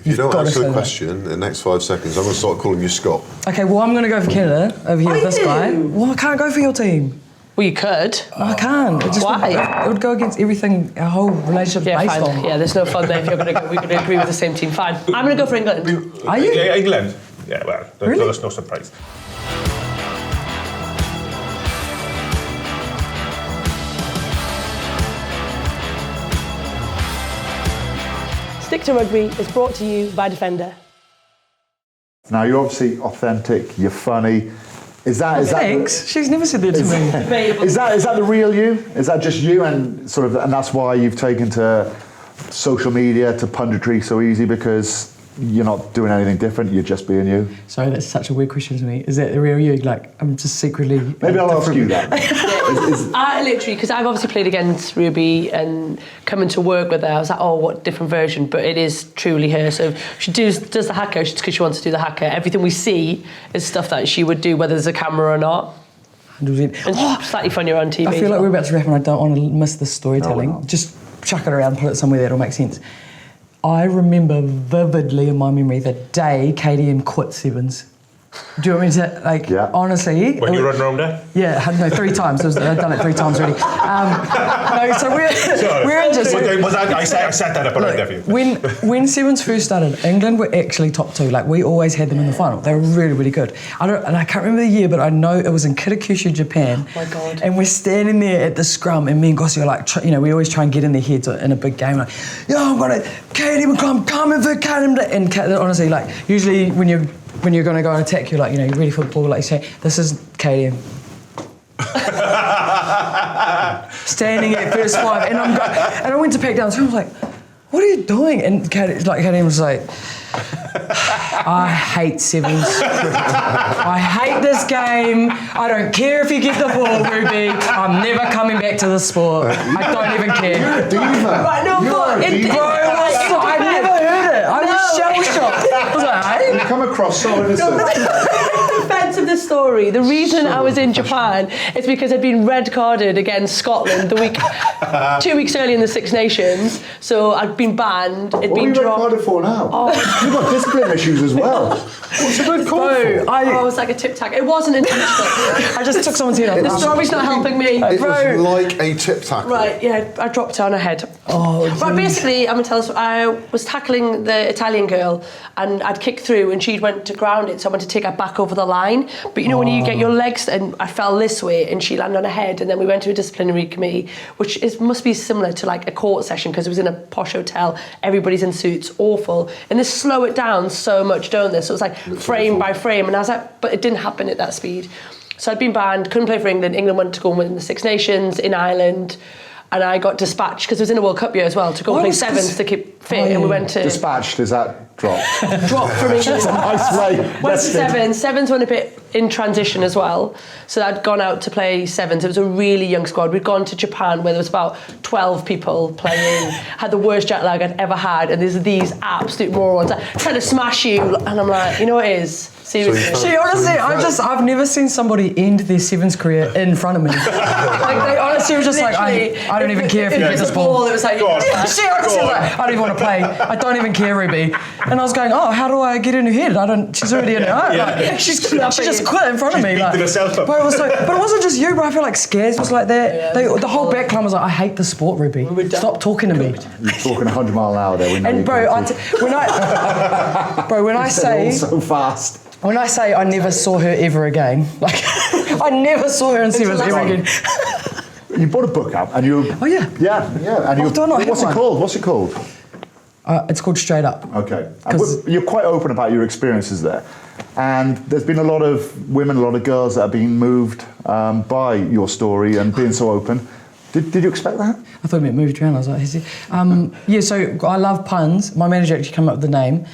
S3: If you don't
S5: gotta
S3: answer
S5: slow
S3: the
S5: down.
S3: question in the next 5 seconds, I'm going to start calling you Scott.
S5: Okay, well, I'm going to go for Canada over here with this guy. Well, I can't go for your team.
S4: Well, you could.
S5: No, I can't. It just
S4: Why?
S5: It would go against everything our whole relationship's
S4: Yeah,
S5: based
S4: fine.
S5: on.
S4: Yeah, there's no fun there if we're going to agree with the same team. Fine. I'm going to go for England.
S5: Are you?
S2: Yeah, England. Yeah, well,
S5: Really?
S2: there's no surprise.
S4: Stick to Rugby is brought to you by Defender.
S1: Now you're obviously authentic. You're funny. Is that
S5: Thanks. She's never said that to me.
S1: is that the real you? Is that just you and that's why you've taken to social media, to punditry so easy, because you're not doing anything different, you're just being you?
S5: Sorry, that's such a weird question to me. Is that the real you? Like, I'm just secretly...
S1: Maybe I'll ask you that.
S4: I literally, because I've obviously played against Ruby and coming to work with her, I was like, oh, what different version? But it is truly her. So she does the Haka because she wants to do the Haka. Everything we see is stuff that she would do, whether there's a camera or not.
S5: 100%.
S4: And she's slightly funnier on TV.
S5: I feel
S4: as
S5: like
S4: well.
S5: we're about to wrap and I don't want to miss the storytelling.
S1: Oh, wow.
S5: Just chuck it around, put it somewhere that'll make sense. I remember vividly in my memory the day KDM quit Sevens. Do you want me to,
S1: Yeah.
S5: honestly...
S2: When you run around there?
S5: Yeah, no, 3 times. I've done it 3 times already. No, so we're in just...
S2: I set that up already there for you.
S5: When Sevens first started, England were actually top 2. Like, we always had them in the final. They were really, really good. I can't remember the year, but I know it was in Kitakyushu, Japan.
S4: Oh my God.
S5: And we're standing there at the scrum, and me and Gossi are like, we always try and get in their heads in a big game. Like, I'm gonna, Katy, I'm coming for Katy. And honestly, like, usually when you're going to go and attack, you're like, you're ready for the ball, like you say, this is KDM. standing at first 5, and I went to pack down, so I was like, what are you doing? And Katy was like, I hate sevens. I hate this game. I don't care if you get the ball, Ruby. I'm never coming back to the sport. I don't even care.
S1: You're a diva.
S4: Right, no, but
S5: I never heard it. I was shell-shocked. I was like, hey?
S1: You come across so innocent.
S4: In defense of the story, the reason I was in Japan is because I'd been red carded against Scotland 2 weeks early in the Six Nations. So I'd been banned. It'd
S1: What are
S4: been
S1: you red
S4: dropped.
S1: carded for now?
S4: Oh.
S1: You've got discipline issues as well. What's a red card for?
S4: I was like a tic tac. It wasn't intentional.
S5: I just took someone's head
S4: The
S5: off.
S4: story's not helping me.
S3: It was like a tip tackle.
S4: Right, yeah, I dropped her on her head.
S5: Oh,
S4: But basically, I'm going to tell us, I was tackling the Italian girl and I'd kicked through and she went to ground it, so I went to take her back over the line. But you know when you get your legs, and I fell this way and she landed on her head, and then we went to a disciplinary committee, which must be similar to like a court session because it was in a posh hotel, everybody's in suits, awful. And they slow it down so much, don't they? So it was like frame by frame, and I was like, but it didn't happen at that speed. So I'd been banned, couldn't play for England. England went to go and win the Six Nations in Ireland. And I got dispatched, because it was in a World Cup year as well, to go play sevens to keep fit. And we went to...
S1: Dispatched, is that dropped?
S4: Dropped from England.
S1: Nice way.
S4: Went to sevens. Sevens went a bit in transition as well. So I'd gone out to play sevens. It was a really young squad. We'd gone to Japan where there was about 12 people playing. Had the worst jet lag I'd ever had. And there's these absolute morons trying to smash you. And I'm like, you know what it is? Seriously.
S5: See, honestly, I've never seen somebody end their sevens career in front of me. Like, they honestly were just like, I don't even care if you get this ball.
S4: It was like,
S5: She honestly was like, I don't even want to play. I don't even care, Ruby. And I was going, oh, how do I get in her head? She's already in her heart. Like, she just quit in front of me. Like,
S2: herself up.
S5: but it wasn't just you, bro. I feel like Scares was like that. The whole backline was like, I hate the sport, Ruby. Stop talking to me.
S1: You're talking 100 mile an hour there. We know
S5: And
S1: you
S5: bro,
S1: can't
S5: when I say
S1: all so fast.
S5: when I say I never saw her ever again, like I never saw her in sevens ever again.
S1: You bought a book out, and you.
S5: Oh yeah.
S1: Yeah. And
S5: do I not have
S1: what's it
S5: one?
S1: called? What's it called?
S5: It's called Straight Up.
S1: Okay.
S5: 'Cause-
S1: You're quite open about your experiences there. And there's been a lot of women, a lot of girls that have been moved by your story and being so open. Did you expect that?
S5: I thought it moved around. I was like, is it? Yeah, so I love puns. My manager actually came up with the name.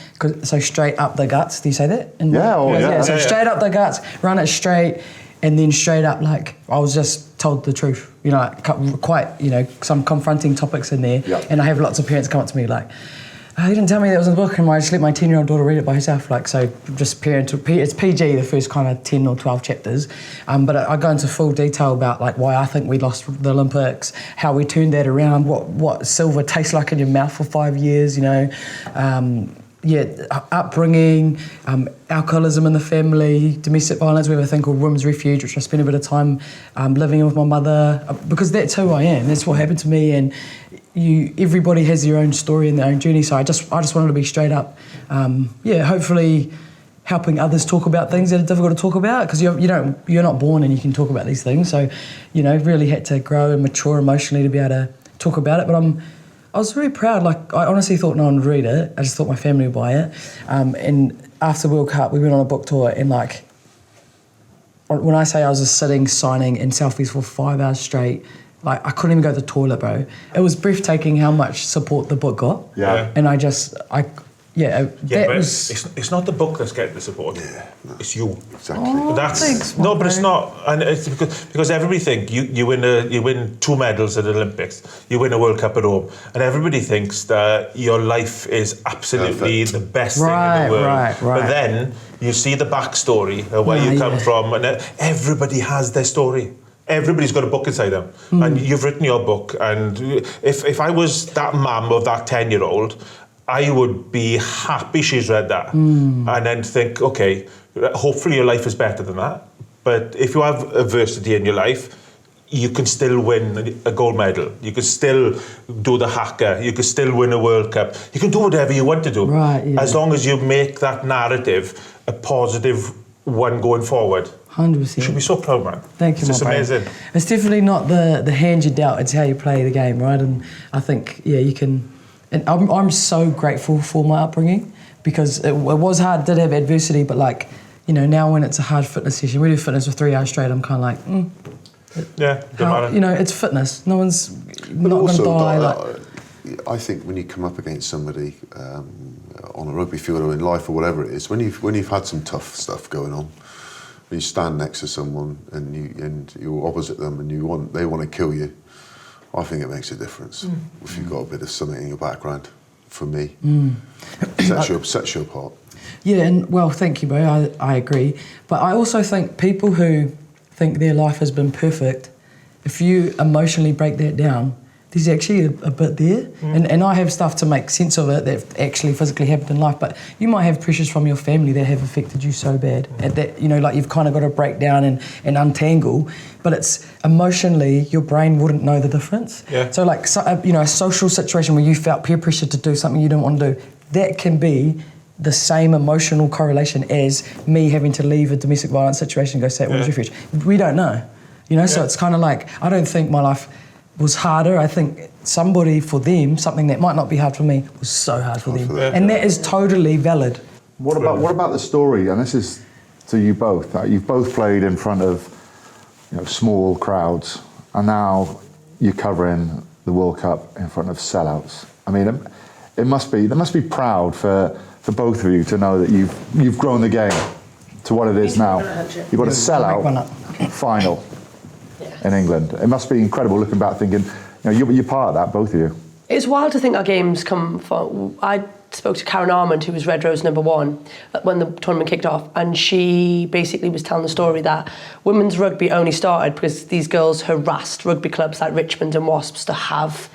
S5: So Straight Up the Guts. Do you say that?
S1: Yeah.
S5: So Straight Up the Guts, run it straight, and then straight up, like, I was just told the truth. You know, like, quite, some confronting topics in there.
S1: Yeah.
S5: And I have lots of parents come up to me like, oh, you didn't tell me that was in the book, and I just let my 10-year-old daughter read it by herself. Like, so just it's PG, the first kind of 10 or 12 chapters. But I go into full detail about like why I think we lost the Olympics, how we turned that around, what silver tastes like in your mouth for 5 years, upbringing, alcoholism in the family, domestic violence. We have a thing called Women's Refuge, which I spent a bit of time living in with my mother, because that's who I am. That's what happened to me, and everybody has their own story and their own journey. So I just wanted to be straight up. Hopefully helping others talk about things that are difficult to talk about, because you're not born and you can talk about these things. So really had to grow and mature emotionally to be able to talk about it. But I was really proud. Like, I honestly thought no one would read it. I just thought my family would buy it. And after World Cup, we went on a book tour, and like, when I say I was just sitting, signing in selfies for 5 hours straight, like, I couldn't even go to the toilet, bro. It was breathtaking how much support the book got.
S1: Yeah.
S5: And
S2: It's not the book that's getting the support.
S3: Yeah, no.
S2: It's you.
S3: Exactly.
S5: Thanks,
S2: But it's not, and it's because everybody think you win 2 medals at the Olympics, you win a World Cup at home, and everybody thinks that your life is absolutely the best thing in the world.
S5: Right.
S2: But then you see the backstory of where you come from, and everybody has their story. Everybody's got a book inside them, and you've written your book. And if I was that mum of that 10-year-old, I would be happy she's read that, and then think, okay, hopefully your life is better than that. But if you have adversity in your life, you can still win a gold medal. You can still do the Haka. You can still win a World Cup. You can do whatever you want to do, as long as you make that narrative a positive one going forward.
S5: 100%.
S2: You should be so proud, man.
S5: Thank you,
S2: it's just
S5: my
S2: amazing.
S5: bro. It's definitely not the hand you dealt, it's how you play the game, right? And I think, you can... And I'm so grateful for my upbringing, because it was hard, did have adversity, but like, now when it's a hard fitness session, we do fitness for 3 hours straight, I'm kind of like,
S2: Yeah, don't matter.
S5: You know, it's fitness. No one's not going to
S3: Also,
S5: die.
S3: I think when you come up against somebody on a rugby field or in life or whatever it is, when you've had some tough stuff going on, when you stand next to someone and you're opposite them and they want to kill you, I think it makes a difference if you've got a bit of something in your background. For me, sets you apart.
S5: Yeah, and well, thank you, bro. I agree. But I also think people who think their life has been perfect, if you emotionally break that down, there's actually a bit there. And I have stuff to make sense of it that actually physically happened in life, but you might have pressures from your family that have affected you so bad that, you know, like you've kind of got to break down and untangle, but it's emotionally, your brain wouldn't know the difference.
S2: Yeah.
S5: So like, you know, a social situation where you felt peer pressure to do something you didn't want to do, that can be the same emotional correlation as me having to leave a domestic violence situation and go stay at Women's Refuge. We don't know, you know, so it's kind of like, I don't think my life was harder. I think for them, something that might not be hard for me was so hard for them. And that is totally valid.
S1: What about the story? And this is to you both. You've both played in front of, you know, small crowds, and now you're covering the World Cup in front of sellouts. I mean, they must be proud for both of you to know that you've grown the game to what it is now. You've got a sellout final in England. It must be incredible looking back thinking, you know, you're part of that, both of you.
S4: It's wild to think our games come from... I spoke to Karen Armand, who was Red Rose #1, when the tournament kicked off, and she basically was telling the story that women's rugby only started because these girls harassed rugby clubs like Richmond and Wasps to have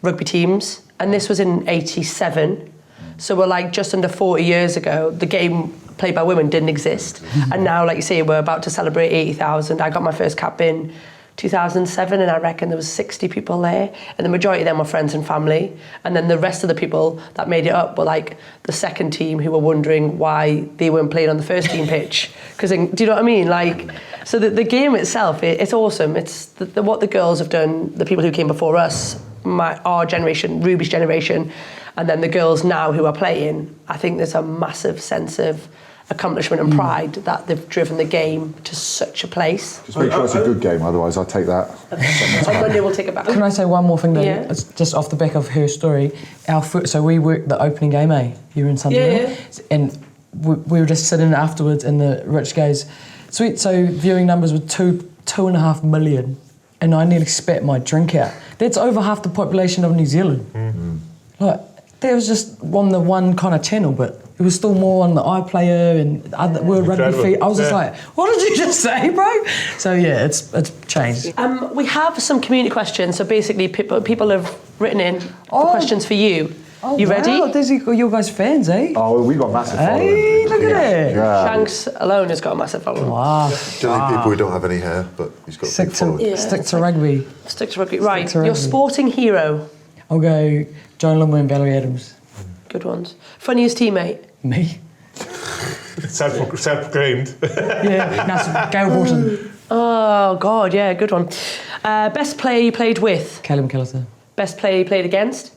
S4: rugby teams, and this was in '87. So we're like just under 40 years ago, the game played by women didn't exist. And now, like you say, we're about to celebrate 80,000. I got my first cap in 2007, and I reckon there was 60 people there, and the majority of them were friends and family. And then the rest of the people that made it up were like the second team who were wondering why they weren't playing on the first team pitch. Because, do you know what I mean? Like, so the game itself, it's awesome. It's what the girls have done, the people who came before us, our generation, Ruby's generation, and then the girls now who are playing. I think there's a massive sense of accomplishment and pride that they've driven the game to such a place.
S1: Just make sure it's a good game, otherwise I'll take that.
S4: On Monday we'll take it back.
S5: Can I say one more thing though?
S4: Yeah.
S5: It's just off the back of her story. So we worked the opening game, here in Sunderland.
S4: Yeah.
S5: And we were just sitting afterwards, and the Rich goes, sweet, so viewing numbers were 2.5 million. And I nearly spat my drink out. That's over half the population of New Zealand. Like, that was just on the one kind of channel, but it was still more on the iPlayer and other World Rugby feed. I was just like, what did you just say, bro? So yeah, it's changed.
S4: We have some community questions. So basically, people have written in for questions for you.
S5: Oh,
S4: you ready?
S5: Wow, these are your guys' fans, eh?
S1: Oh, we got massive following.
S5: Hey, look at it.
S1: Yeah.
S4: Shanks alone has got a massive following.
S5: Wow.
S3: Generally people who don't have any hair, but he's got a big following.
S5: Stick to rugby.
S4: Stick to rugby. Right,
S5: to
S4: your
S5: rugby.
S4: sporting hero.
S5: I'll go Joan Lindway and Valerie Adams.
S4: Good ones. Funniest teammate.
S5: Me?
S2: Self-proclaimed.
S5: Yeah, that's Gail Horton.
S4: Oh, God, yeah, good one. Best player you played with.
S5: Callum Kelleher.
S4: Best player you played against.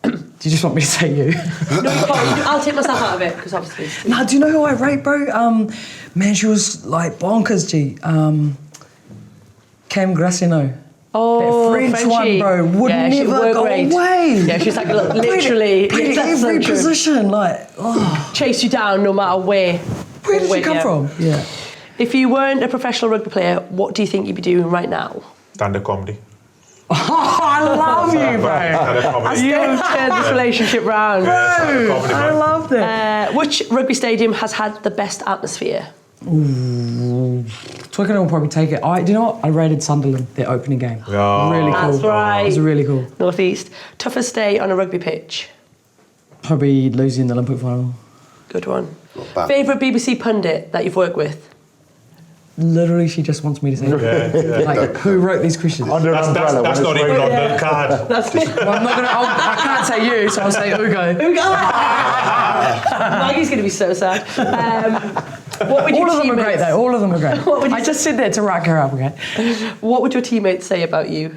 S5: Do you just want me to say you?
S4: No, you can't. I'll take myself out of it, because obviously...
S5: No, do you know who I rate, bro? Man, she was like bonkers, G. Cam Graciano.
S4: Oh,
S5: that French
S4: Frenchie.
S5: one, bro, would never go away.
S4: Yeah, she's like literally...
S5: Played
S4: that's so
S5: every
S4: true.
S5: position, like, oh.
S4: Chase you down no matter where.
S5: Where did you come from? Yeah.
S4: If you weren't a professional rugby player, what do you think you'd be doing right now?
S2: Stand-up comedy.
S5: Oh, I love you, bro.
S2: Stand-up comedy.
S4: You've turned this relationship round.
S5: I love that.
S4: Which rugby stadium has had the best atmosphere?
S5: Twickenham will probably take it. Do you know what? I rated Sunderland, their opening game.
S2: Yeah.
S5: Really cool.
S4: That's right.
S5: It was really cool.
S4: North East. Toughest day on a rugby pitch?
S5: Probably losing the Olympic final.
S4: Good one.
S3: Not bad.
S4: Favourite BBC pundit that you've worked with?
S5: Literally, she just wants me to say it. Like, who wrote these questions?
S1: Under an umbrella.
S2: That's
S1: when
S2: not
S1: it's
S2: even
S1: raining.
S2: on the card.
S4: That's it.
S5: Well, I'm not gonna. I can't say you, so I'll say Ugo.
S4: Maggie's going to be so sad. What would your
S5: All of them are great,
S4: teammates-
S5: though. All of them are great.
S4: What would you-
S5: I just said that to rack her up, okay?
S4: What would your teammates say about you?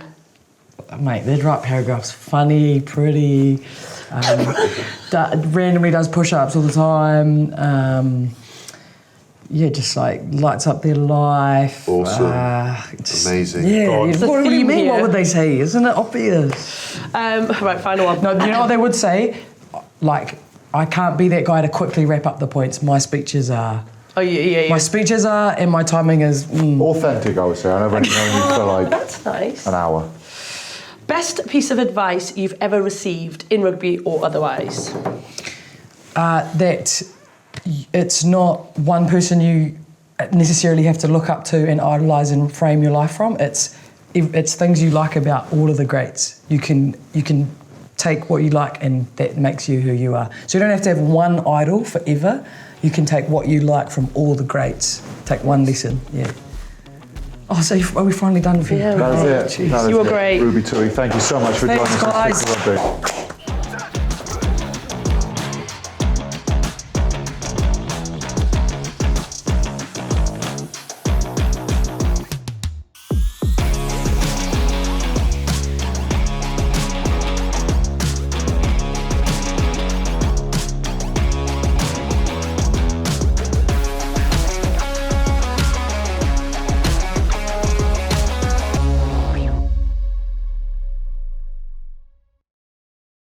S5: Mate, they'd write paragraphs. Funny, pretty. Randomly does push-ups all the time. just like lights up their life.
S3: Awesome. Amazing.
S5: Yeah.
S4: God.
S5: What do you
S4: theme
S5: mean?
S4: here.
S5: What would they say? Isn't it obvious?
S4: Right, final one.
S5: No, you know what they would say? Like, I can't be that guy to quickly wrap up the points. My speeches are.
S4: Oh, yeah.
S5: My speeches are, and my timing is.
S1: Authentic, I would say. I've only known you for like
S4: That's nice.
S1: an hour.
S4: Best piece of advice you've ever received in rugby or otherwise?
S5: That it's not one person you necessarily have to look up to and idolise and frame your life from. It's things you like about all of the greats. You can take what you like and that makes you who you are. So you don't have to have one idol forever. You can take what you like from all the greats. Take one lesson, yeah. Oh, so are we finally done with you?
S4: Yeah.
S1: That was it.
S4: You were great.
S1: Ruby Tui, thank you so much for
S5: Thanks,
S1: joining us.
S5: guys.
S1: on Rugby.